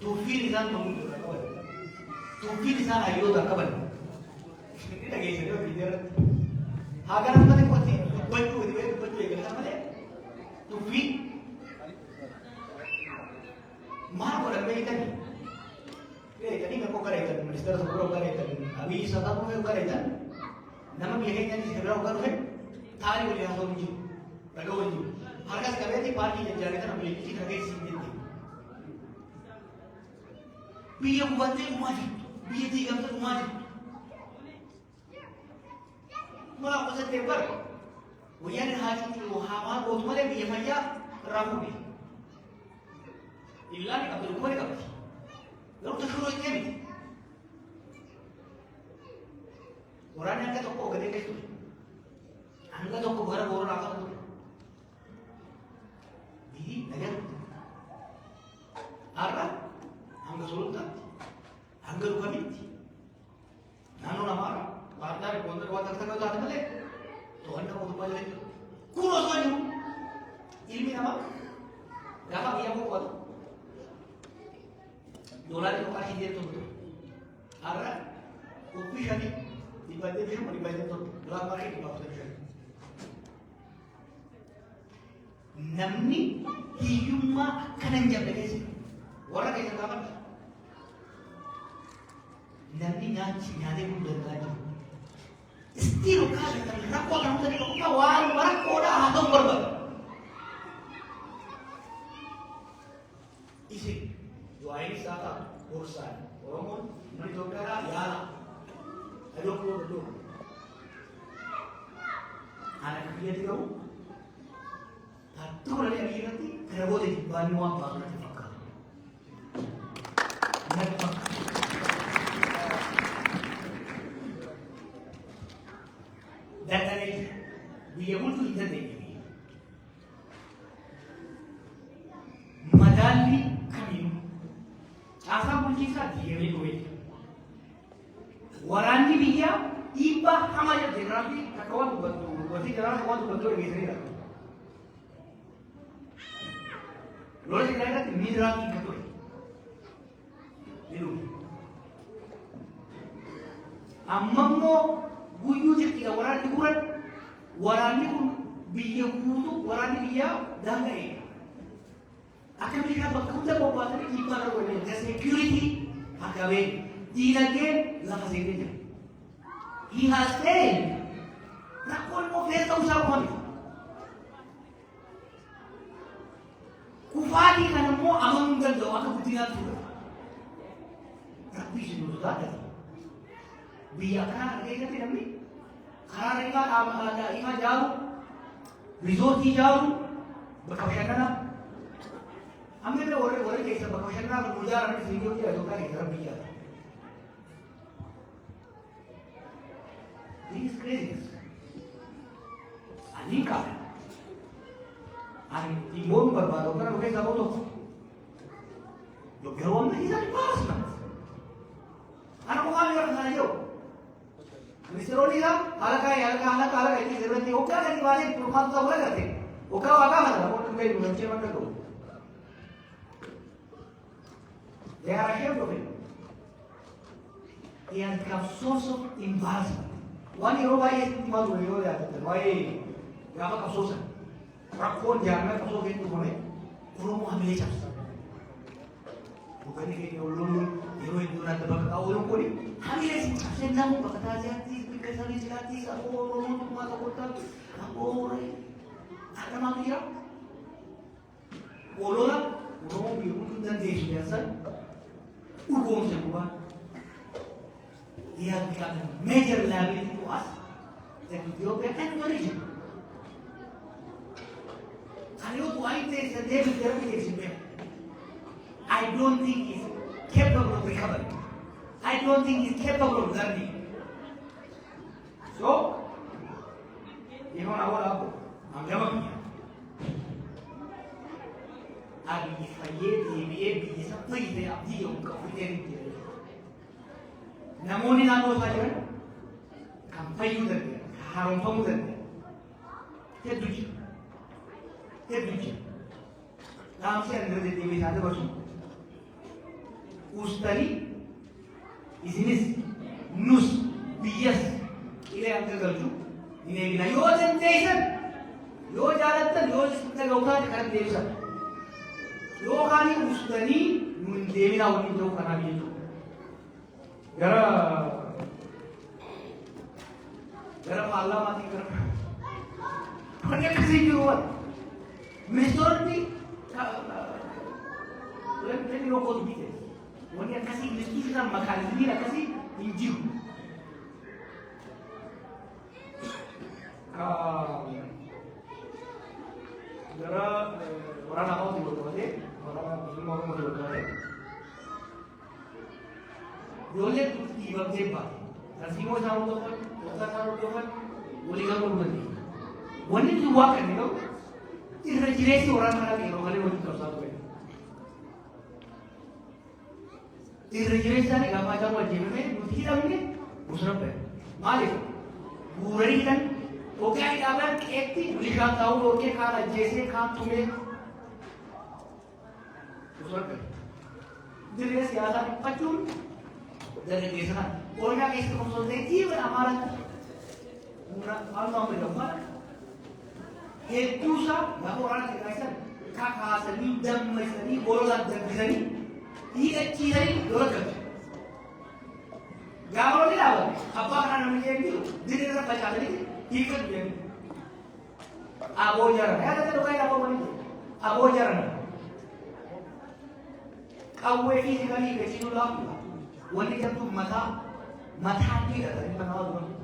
S1: tu feel isan kamu akawan tu feel isan ayo dah kawan ini lagi saya biar agar apa ni pasti baju yang kita mana tu feel mana boleh beri tadi jadi aku kerja minister sebelum kerja habis satu aku kerja nama biaya ni sebelum kerja thari boleh langsung maju lagu maju harga sekarang ni parti yang jadi kan boleh kita kerja sini biaya buat dia maju biaya dia kan maju malah pasal temper Uyan haji tu hawa buat mana biaya maya ramu ni ilah ni kapal rumah ni kapal lalu tersuruh ikan Waraanni hanga tokko gadee keessu hanga tokko gara booranaa qaba ture. Biyyi nagaa har'a hanga sulultaatti hanga lukamitti naannoo namaarra baardaar wanta akka taate malee to'annaa mootummaa jala jiru. Kun osoo jiru ilmi namaa gaafa biyya boqotu doolaarri tokko ashii deemtu ture. Har'a uffishanii dibaddee bishaan dibaddee ture. Duraan maashee dibaafate bishaan. Namni hiyyummaa akkana hin jabne keessa warra keessa gaafadha. Namni nyaatee buluu danda'a jiru. Istiin ukkaasa rakkoo kan hundanii qofa waan rakkoodhaa haa ta'u barbaada. Isin du'aayin isaa ta'a gorsaan Oromoon mana Itoophiyaadhaa yaala. Adoo koo gadoo. Ana biyyatti garuu hattuu malee biyya irratti karaboota jibbaanni waan baatu natti fakkaata. Natti fakkaata. Danda'anii biyya bulchuu hin dandeenye. Madaalli kamiyyuu caasaan bulchiinsaa diigamee dhumee. Waraanni biyyaa dhiibbaa hamaa jabdee biraatti akka waan dubbatu wanti jiraatu waan dubbatu dhageessaniidha. Lola Tigraay irratti miidiraatti akka ture. Amma immoo guyyuu jirti waraanni guuran waraanni kun biyya guutuu waraanni biyyaa daanga'ee. Akka biyyaa bakka hunda bobbaatanii dhiibbaa kan godhanii akka seekuritii haqabee diinagdee lafa seenee jira. He has failed. Rakkoon immoo fe'ee ta'uu isaa qofa miti. Kufaatii kana immoo amanuu hin danda'u akka guddinaatti ture. Rabbi isin nu sodaadhate. Biyya akkanaa kana keessatti namni karaa imaa ijaaru, riizootii ijaaru, bakka bashannanaa. Amma illee warra keessa bakka bashannanaa kan nu ijaaran isin yoo jira Itoophiyaa keessa rabbi ijaara. This is craziness. Ani kaana. Ani dhimmoonni barbaadu kana nu keessaa bahu tokko. Yeroo amma isaan baasna. Ana qofaaf yoo kana jiru. Ministeeronni isaa haala kaayee itti sirriitti hoggaa gadi baasee turmaatu ta'uu agartee hoggaa waaqaa kana namoonni dhufee nu namchee madda gahu. They are ashamed of it. They have become source of embarrassment. Waan yeroo baay'ee itti himaa ture yoo yaadatan waa'ee gaafa qabsoosan rakkoon jaarmaa qabsoo keessa dhufame Oromoo hamilee cabsa. Hogganni keenya olloon yeroo hedduun adda bakka qaawwaloon kuni hamilee si cabsee namu bakka taasisaatti bakka isaanii jiraatti akkoo Oromoo tokkummaa tokkottaatti akkoo akkamaatu jira. Olola Oromoo beekuu hin dandeessu jaasan dhugoomse gubaa. He has become a major liability to us, the Ethiopia and the region. I don't think he's capable of recovery. I don't think he's capable of learning. So, you know I'm never here. I'll be something they are dealing with. Namoonni naannoo isaa jiran kan fayyuu danda'an, kan haaromfamuu danda'an hedduu jira. Dhaamsi ani irra deddeebi'ee isaa dabarsu uustanii isinis nus biyyas qilee akka galchu hin eegina. Yoo dandeessan, yoo jaalattan, yoo dhaga'u taate kan deebisan. Yoo kaanii uustanii nu hin deebinaa waliin ta'uu kanaaf jechuudha. Gara paarlaamaatiin gara wanni akkasii jiru waan ministoonni wanni rokkootu bite wanni akkasii institutional makaanizimiin akkasii hin jiru. Gara waraana hawwaasii walqabatee waraana bilisummaa Oromoo walqabatee ijoolleen dhiibamtee baate tarsiimoo isaa hunda Waggaa isaan hordofan walii galuu hin dandeenye. Wanni nuti waa kan jedhamu irra jireessi waraana kanaa yeroo malee walitti qabsaa ture. Irra jireessi isaanii gaafa ajaan wal jeefame nuti hidhamne bosona ba'e. Maaliif? Bu'uuranii hidhan ogaa hidhaman qeetti bishaan taa'uu yookiin kaan ajjeesee kaan tumee bosona ba'e. Dirree siyaasaa dhiphachuun dargaggeessa kana. Oromiyaa keessatti osoo ta'e dhiibbaa Amaaraatti maalummaa fayyadamuudha. Hedduusaa gaafa waraana Tigraayisan kakaasanii dammasanii bololaan danfisanii hidhachiisanii lola galchu. Gaafa lolli dhaabate abbaa kanaa namni eegdu dirree irra facaasanii hiika duyyanii. Aboo jarana yaadata dhugaa aboo waliin aboo jarana. Qawwee fi sigalii beeksisuu laafu wanni jamtu mataa dhiigatanii kan hawaasa waliin.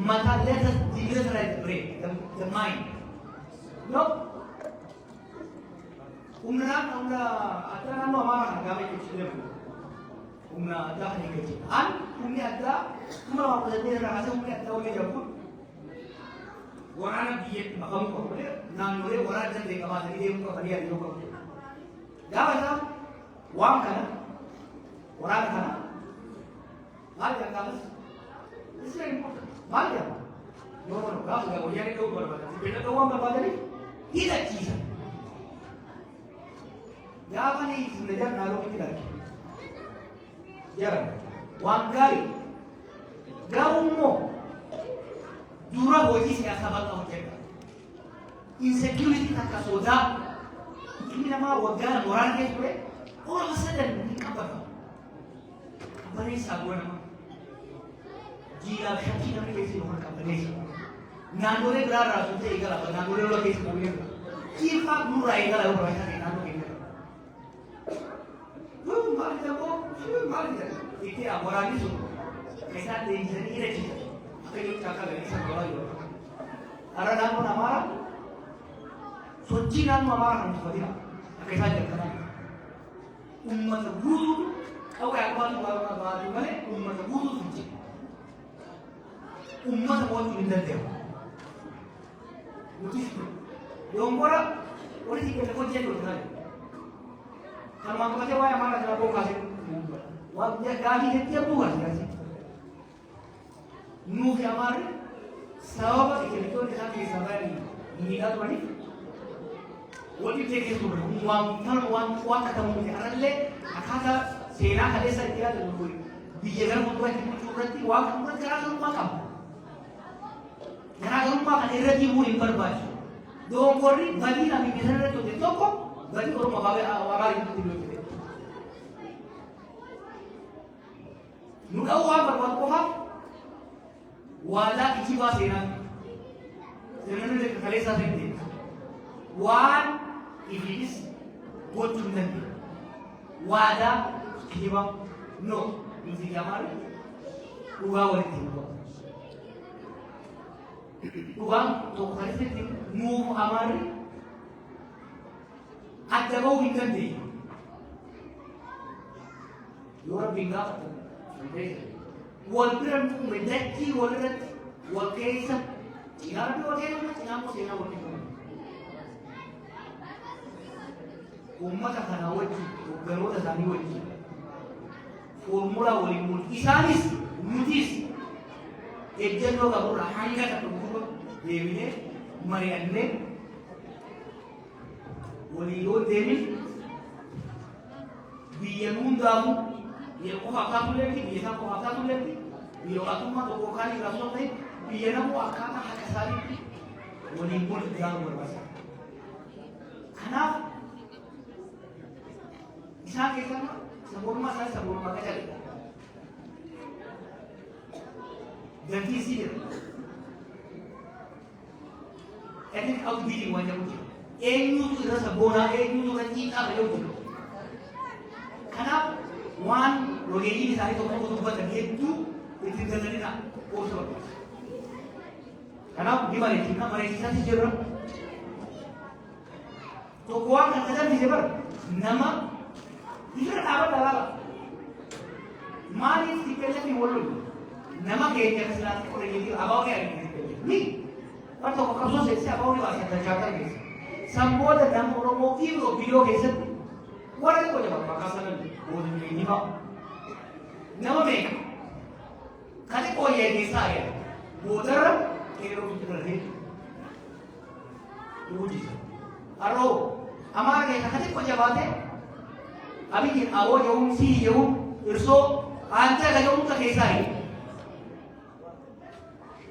S1: Mataa let us debilitate brain, the mind. No. Umna ada nama Amara agama itu sudah. Umna ada kan yang kecil. Umni ada, cuma apa saja rasa umni ada oleh jauh. Orang dia makam kau boleh, nan boleh orang jangan dekam ada dia muka kali ada muka. Jawab sah, wang kana, orang kana, mal yang kamu, itu yang important. Mal yang, no, kamu nggak boleh ni kau berbuat. Benda kau wang berbuat ni, tidak kisah. Gaafa ni sebenarnya naruh itu lagi. Jangan. Wangkali. Gaumo. Dura boji siasa bakal mereka. Insecurity tak kasoda. Ini nama wajar orang ke sore. Orang sedang ni apa? Apa ni sahaja nama. Jila syaki nama kesi orang kampanye. Nandore berara sudah igal apa? Nandore orang kesi boleh. Kita murai igal orang kesi nandore. Itu orang itu, kita dengan ini aja. Apa yang cakap lagi sama orang itu. Ada nama Amara, suci nama Amara kan seperti apa? Kita jangan. Umat guru, kau yang baru mana? Umat guru suci. Umat mau pindah dia. Mungkin, yang orang sih kita kau jadi orang. Kalau aku kata wah Amara jangan kau kasih. Wajah kali dia buat sih. Nuh Amara, sahabat itu kita bisa beri. Ini dah tuh ni. Wajib cek itu. Uang ketemu di mana le? Akada sena kali saya kira tu boleh. Biar orang tua itu berarti uang kamu jangan rumah kamu. Jangan rumah kan erti boleh berbaju. Dua orang bagi nabi bisa tu di toko. Bagi orang makan awal itu tidur. Nuka uang berbuat kotor, wala kiciwa sena, sena ni kalesa sendiri. Wan iblis bocun nanti, wala kiciwa no, ini jamar, uang wali tiba. Uang tu kalesa sendiri, nu amar, ada kau bingkai deh, luar bingkai. Walaupun mendaki walkeisa, tinggal tinggal umat akan awet, garuda sani wajib. Formula walimul isanis, mutis. Ejen lo kabur hanga tak kabur, devine, marianne, walio devin, biamun damu. Dia kau akan tu lagi, dia kau akan tu lagi. Dia orang tu mah tu kali rasul ni, dia nak kau akan hak asari. Wali pun jangan berbahasa. Karena bisa kita sebelum masa sebelum makan jadi. Dan visi dia. Ini kau pilih wajah mungkin. Enyu tu rasa bona, enyu tu kan kita belum. Karena Wan rogeni sari to ko to bata itu dalil na ko so karena gimana kita mereka sih jero to ko kan kada di jero nama itu apa dalam mari si pele di wolu nama keenya kasilaatti qoreeyyii abaawni argisiise ni waan tokko qabsoo seessee abaawni baasee dachaataa keessa samboota nama Oromoo fi biiroo keessatti warra tokko jaba maqaa sanan boodimee ni ba'a nama beeka kati qooyyee keessaa jedha boodarra qeeroo bitti galatee yuujisa aroo amaara keessa kati qo jabaate abiyyiin awoo jehuun sii jehuun irsoo aantee gajamuuta keessaa jedha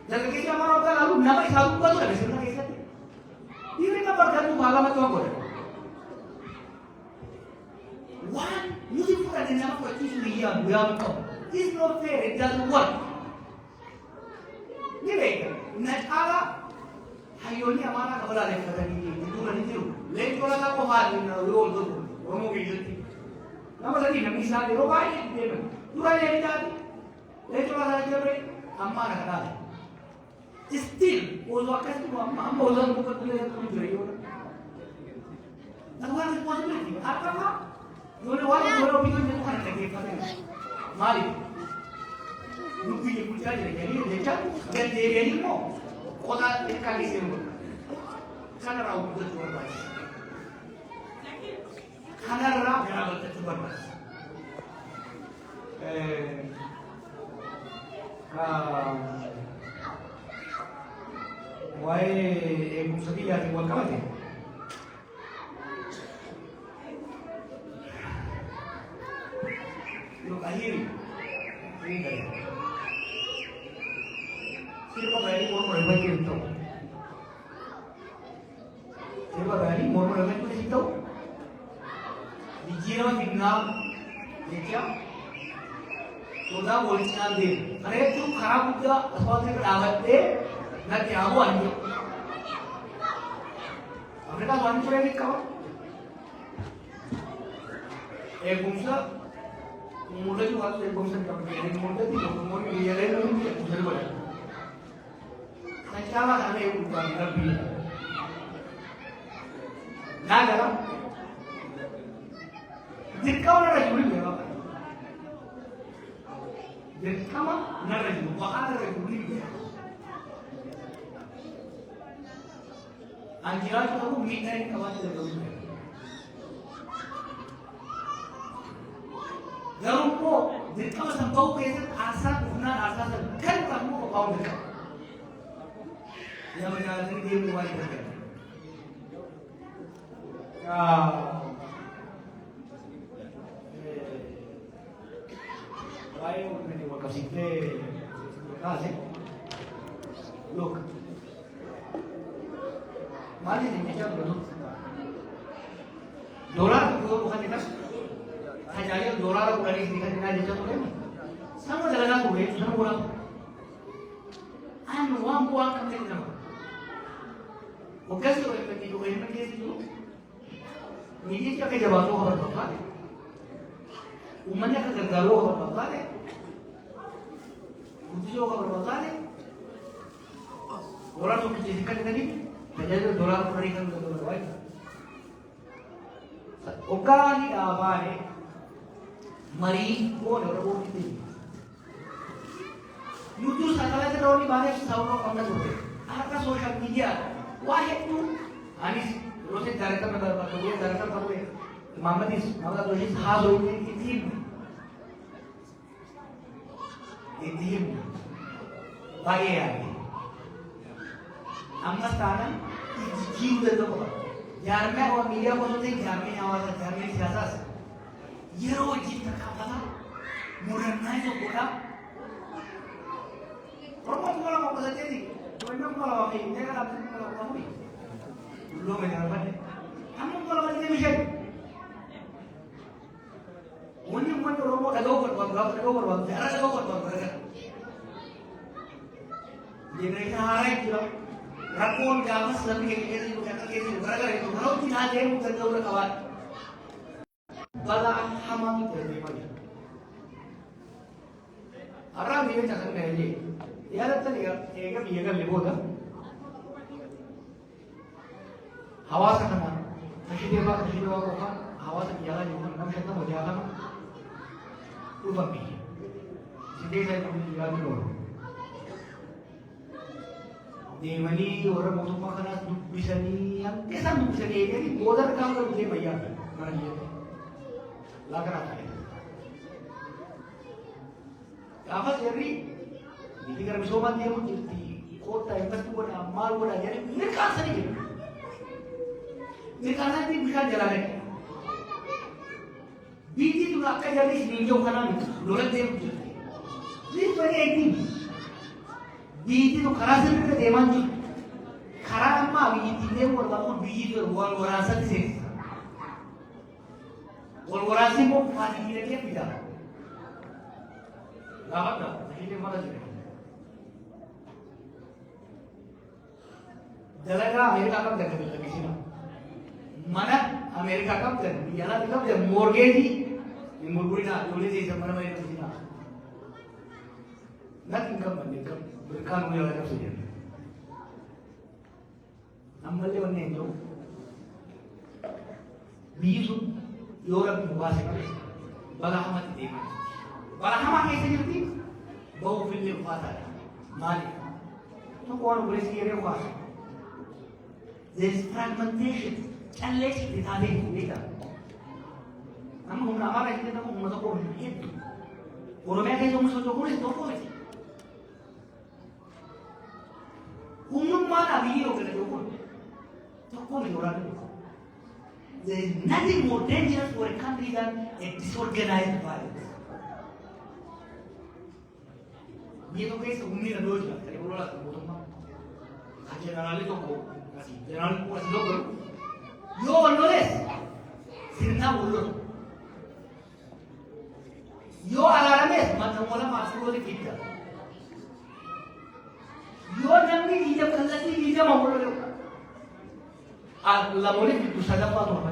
S1: dargaggeessa amara akka laalu nama isaa dubbatu dhabe sirna keessatti dhiirri nama argatu maalamatti waan godhan waan nuti fudhate nama fudhachiisu biyyaa guyyaa hin qabu is not fair it doesn't work ni beeka na caala hayyoonni amaanaa kabalaaleffatanii duudhanii jiru leencoolaa qofaan yoo ol godhu Oromoo keessatti nama sadii namni isaa yeroo baay'ee deeman dura deemee taate leencoolaa jirre ammaana kanaati still osoo akkasitti amma osoo muka tulee kun jira yoo ta'u waan responsibility akkama yoo waan yeroo biyyoo jedhu kana dhaggeeffatan maaliif nuti biyya bulchaa jira jedhanii jecha gaddeebi'anii immoo qotaa xiqqaa keessee nu kanarraa hojjechuu barbaachisa kanarraa garaa bal'achuu barbaachisa waa'ee eegumsa biyyaatiin wal qabate ahiri sirba gaarii morma irratti hin ta'u sirba gaarii morma irratti hin ta'u jijjiirama finnaa jecha sodaa wal cinaan deemu kana jechuun karaa guddaa asfaaltii irra dhaabadhee natti haa bu'an jedhu Afrikaan waan turee ni qaba eegumsa mul'atu waan eegumsa qabu mul'atu mootummoonni biyyalee namni eegumsa godhan kan caalaa kana eeguudhaan rabbii naagara dirqama narra jiru hin beekaa dirqama narra jiru waan narra jiru hin beekaa Anjiraatu ta'uu miidhaa hin qabaatu danda'u. Garuu immoo dirqama san bahuu keessatti aarsaa humnaan aarsaa san kan qabu qophaa'uu dirqama. Nama jaalatanii deemuu waan hin danda'u. Waa'ee uummanni wal qabsiiftee kaase yookaan Mali ni macam tu. Dolar tu bukan kita. Hanya dolar bukan ini kita jadi macam tu. Sama jalan aku ni, sama orang. Anu wang buang kami ni nama. Bukan tu orang pergi tu, orang pergi tu. Ni dia kerja jawab tu orang bapa. Umatnya kerja galau orang bapa ni. Ujian orang bapa ni. Orang tu kerja sekarang tadi. Jadi dolar berikan ke dolar baik. Okani awalnya mari pun orang pun itu. YouTube sekarang itu orang banyak sahabat orang tu. Apa social media? Wahid tu, anis roset director member dia director kamu ni. Muhammad Rohit Hazul ni tim. Tim. Bagai Amma sekarang jiu dari tu, jarang orang media pun tu jarang awal jarang siasat. Jero jitu kata, murah naik tu bola. Orang tu kalau mau kerja ni, orang kalau mau ini, dia kalau mau ni, belum menyerah ni. Kamu kalau kerja ni macam, orang orang mau ada orang, jarang ada orang kerja. Dia mereka hari tu. Rakun gamas lebih kecil bukan kecil. Gara-gara itu kalau tidak ada yang bukan jauh kawan. Bala hamam jadi mana? Orang ini cakap ni. Ya ada ni kan, dia kan lebih dah. Hawa sana. Kasih dia kau kan. Hawa sana jalan juga. Nama siapa mau jalan? Ubah ni. Sedih saya pun jalan dulu. deemanii warra mootummaa kanaas dubbisanii hanqisaan dubbisanii eeganii booda harkaan galu deema yaada mana biyyatti laakanaa ta'e. Gaafa jarri biyyi gara misoomaa deemu jirti koottaa investi godhaa maal godhaa jedhanii mirkaansanii jiru. Mirkaansanii bishaan jalaa dhaqe. Biyyi tun akka jarri isin jiru kanaan lola deemu jirti. Biyyi bari eegdiin biyyi tun karaa sirriirra deemaa jiru. Karaa ammaa biyyi deemu barbaadu biyyi tun wal waraansatti seensisa. Wal waraansi immoo faatii diinagdee fidaa. Gaafa ini mana sih? Dalaga Amerika kan dari lagi sini. Mana Amerika kan dari jalan itu dari mortgage, yang mortgage na, jual sih sama mana itu sini. Nanti kan bandingkan berkan mulai lagi saja. Ambil dia mana itu? Bisu, orang bahasa kan, bagaimana tidak? Barahama कैसे चलती बहुफिल्य उपाता है मालिक तो कौन बोले सी ये हुआ there is fragmentation चलने की दिशा में नहीं था हम हमारा इसलिए तो हम तो कौन है और मैं कैसे हम सोचो कौन है तो कौन है हम माना भी हो गए तो कौन है और there is nothing more dangerous for a country than a disorganized violence. Dia tu guys ummi na doja, kali bola la bottom ma. General itu ko, kasi general ko kasi logo. Yo alores, sirna bolo. Yo alarames, macam bola masuk boleh kita. Yo namni hijab kalati hijab mau bolo. Allah boleh itu saja apa tu apa?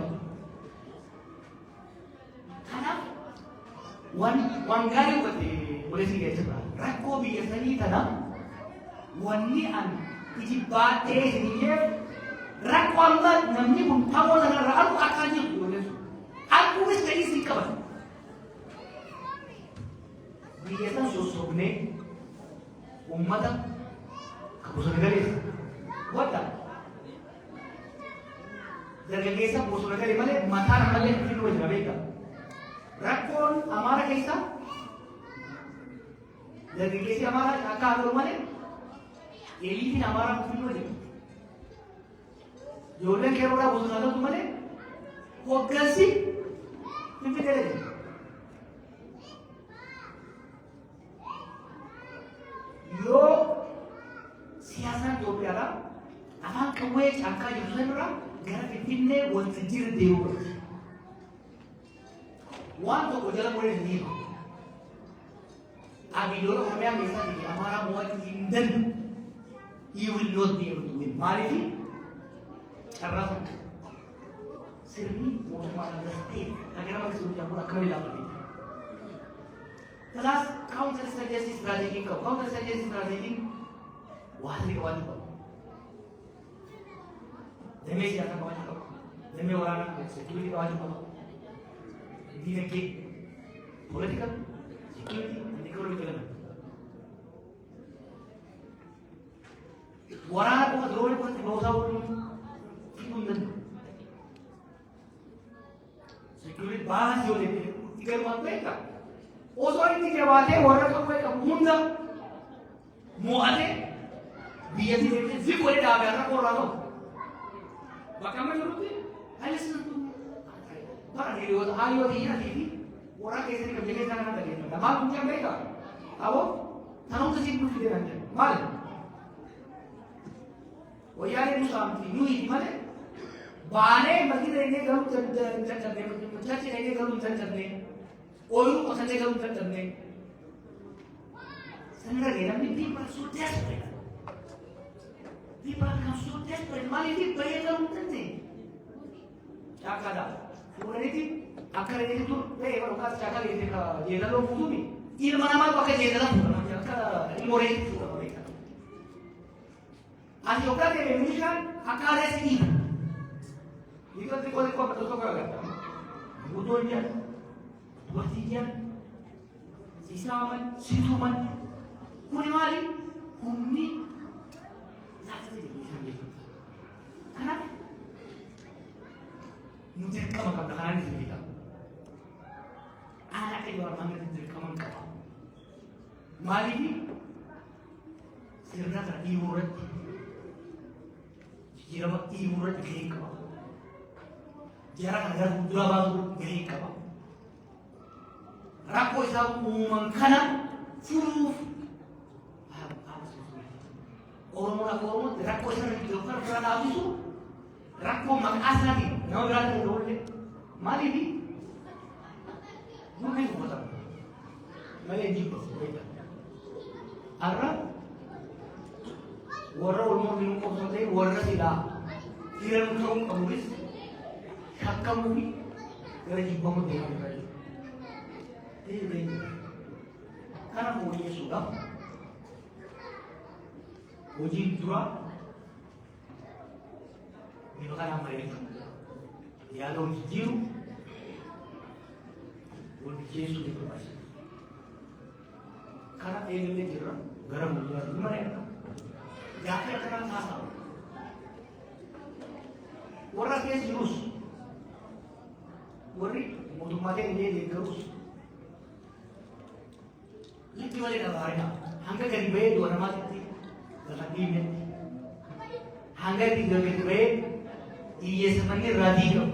S1: Karena wangari berarti boleh sih guys sebab. Rakko biasanya tanah wanni an ijibate ini rakko Allah namni pun tahu dengan rakyat akannya boleh aku wis kali sikaban biasa sosokne umat kabusan negara wata dari desa kabusan negara mana matar malah itu wajib mereka rakko amara kaisa dari कैसे हमारा काका अगर माने एलिफिन हमारा मुफिन हो जाए जोड़ने के बड़ा बुझना तो तुम्हारे वो कैसी कितने करेंगे यो सियासा जो प्यारा अफान कौवे चाका यूज़र बड़ा घर कितने वो तंजीर देव wan तो कोजला बोले नहीं Abi dulu kami yang bisa di amara muat linden, you will not be able to win. Mari karena sirni mau mana state, agar kita sudah pura kami lakukan. Kelas counter strategy strategi kau, counter strategy strategi wahli kawan kau. Demi siapa kawan kau, demi orang security kawan kau. Ini ke political security. Orang aku kedua pun tidak usah pun itu security bahas jo lepe tiga buat mereka. Orang ini tiga buat orang tu mereka munda muade biasa lepe zip boleh dah berapa orang tu. Bahkan macam tu, alis tu, barang dia tu ayo dia ni. Orang कैसे कभी नहीं जाना था लेकिन दमाग उनका बेटा अब वो थानों से सीख मुझे देना चाहिए माल वो यार ये मुसामती यूं ही माले बाने मस्जिद रहने का उन चंचलने मुझे रहने का उन चंचलने ओलू पसंद का उन चंचलने संगरा लेना भी पर सुटेस पड़ेगा भी पर काम सुटेस पड़ेगा माले भी पड़ेगा उन चंचलने क्या करा वो नहीं akan itu kalau kas cakap ini kalau dia dalam bumi, ini mana pakai dia dalam bumi, kalau ini orang itu sudah mereka. Anjoknya dia Indonesia akan ada sini. Itu nanti kalau betul betul kalau butuhnya, buatnya, sisaman, situman, kulimari, umni, taasisa jedhu isaan beekamta. Kanaaf nu dirqama qabna kanaan isin beekama. Aan akka Jawaar Mohaammed dirqama hin qaba. Maaliif sirna kana dhiibuu irratti jijjiirama dhiibuu irratti gahee qaba. Jara kana gara fuulduraa baasuu gahee qaba. Rakkoo isaa uuman kana furuuf Oromoon akka Oromootti rakkoo isa irratti jiru kana fura dhaabisu rakkoo maqaa isaatiin nama biraa ta'e oolle maaliif nuti uffatamu malee jibba har'a warra Oromoo biyya qofsoo ta'e warra silaa filamuu ta'uu qabuunis shakkamuu fi gara jibbamu deemaa jira. Kana fooyyessuudhaaf hojii dura bifa kanaan bareechu yaada hojii jiru wal jeesuu ni barbaachisa. Kana eegalee jirra gara fuulduraatti mari'ata. Gaaffii akkanaa taasifamu. Warra keessa jirus warri mootummaalee illee deeggarus litti malee dhabaarina hanga gadi bahee du'a namaatti lafa dhiibnetti hanga itti gadi bahee hiyyeessifannee irraa diigamu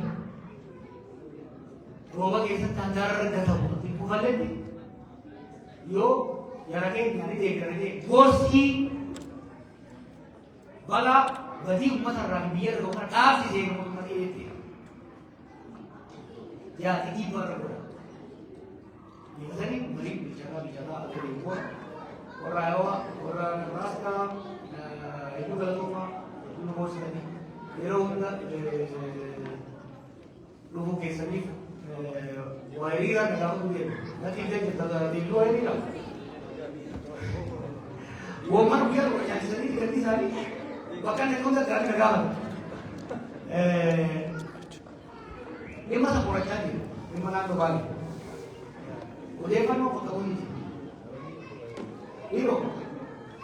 S1: rooba keessatti hangaara argatamu itti kufalletti yoo yara keenya ni deeggarate gorsii balaa badii uummata irraa biyya irra yookaan dhaabsisee mootummaa ta'eetti yaati dhiibbaa irra godha. Biasanya bicara atau impor orang Nebraska itu kalau cuma itu nomor sekali. Pero enggak lupa kisah ni wairira negara tu dia. Nanti dia cerita di luar ini lah. Woman biar orang yang sendiri ganti sehari. Bahkan itu enggak dari negara. Dia masa kurang jadi. Di mana tu balik? Odeeffannoo bakka hundi yeroo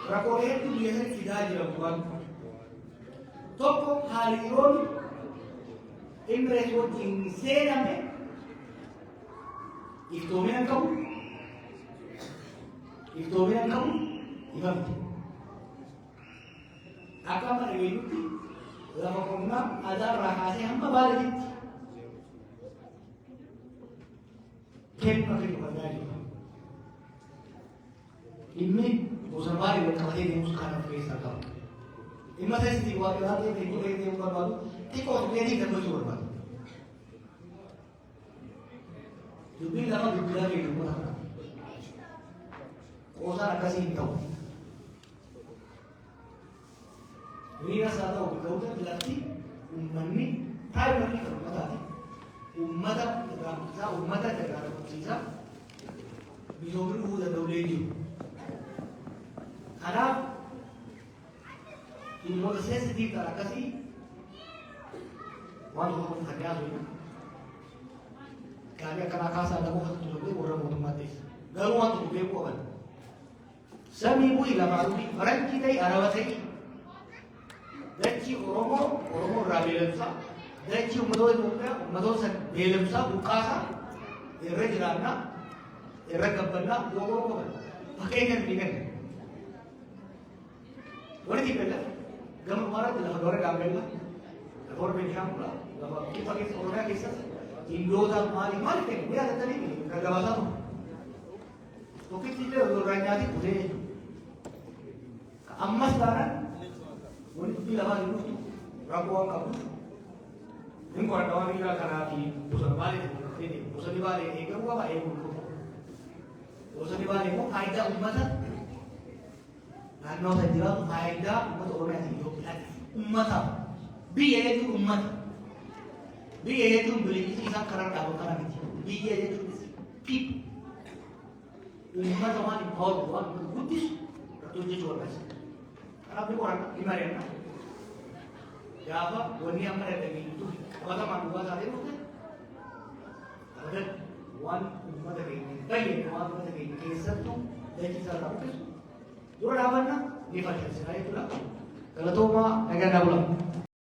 S1: rakkoolee hedduu biyya sana fidaa jira waan tokko hariiroon Imirees wajjin seename iftoomina qabu ifamte akka mana weenutti lafa qonnaa adaarraa kaasee hamma baaleetitti kenna ke kepada ini musabari berkali ini musuhkan Afrika kau. Ini saya sendiri waktu nanti itu ini bukan baru. Tiko ini kan musuh baru. Jadi lama dibilang itu bukan. Kosa kasih tahu. Ini rasa tahu kau tu berarti umani, tahu ni kalau mata. Ummata negara berbangsa bisa berubah dan berlaju. Karena ini sensitif tak kasih, orang orang kerja tu, kerja kerana kasar dah bukan tu lebih orang otomatis. Garuan tu lebih bukan. Sami bui lama tu, orang kita Arab lagi. Lagi orang rabilansa. Dachi ummadoo san beelamsaa buqqaasaa irra jiraannaa irra gabbannaa yoo qaban fakkeenyaaf ni kenna. Walitti bella gama maraatti lafa dura gaambella lafa warra Benishaangulaa lafa kifa keessa Oromiyaa keessatti Indootaan maali kenna guyyaa tattanii kan gabaasaa ture. Tokkitti illee odolraa nyaati kutee jechuudha. Ammas taanaan walitti lafaa jirutu rakkoo waan qabu. Ini orang kawan kita karena di pusat balik ini, pusat di balik ini kan apa yang dulu, pusat di balik itu ada umat, karena saya jelas ada umat orang yang hidup umat, biaya itu umat, biaya itu beli kisah karena tahu karena itu, biaya itu tip, umat orang di bawah Buddhis, ratunya jual besi, karena itu orang Imarian, ya apa, wanita mereka itu. Wala manuwa sa rin mo kan? One umat lagi, bayi umat lagi. Kisah tu, dari kisah apa? Dua lawan na, ni pada saya itu lah. Galatoomaa nagaa naa bulaa.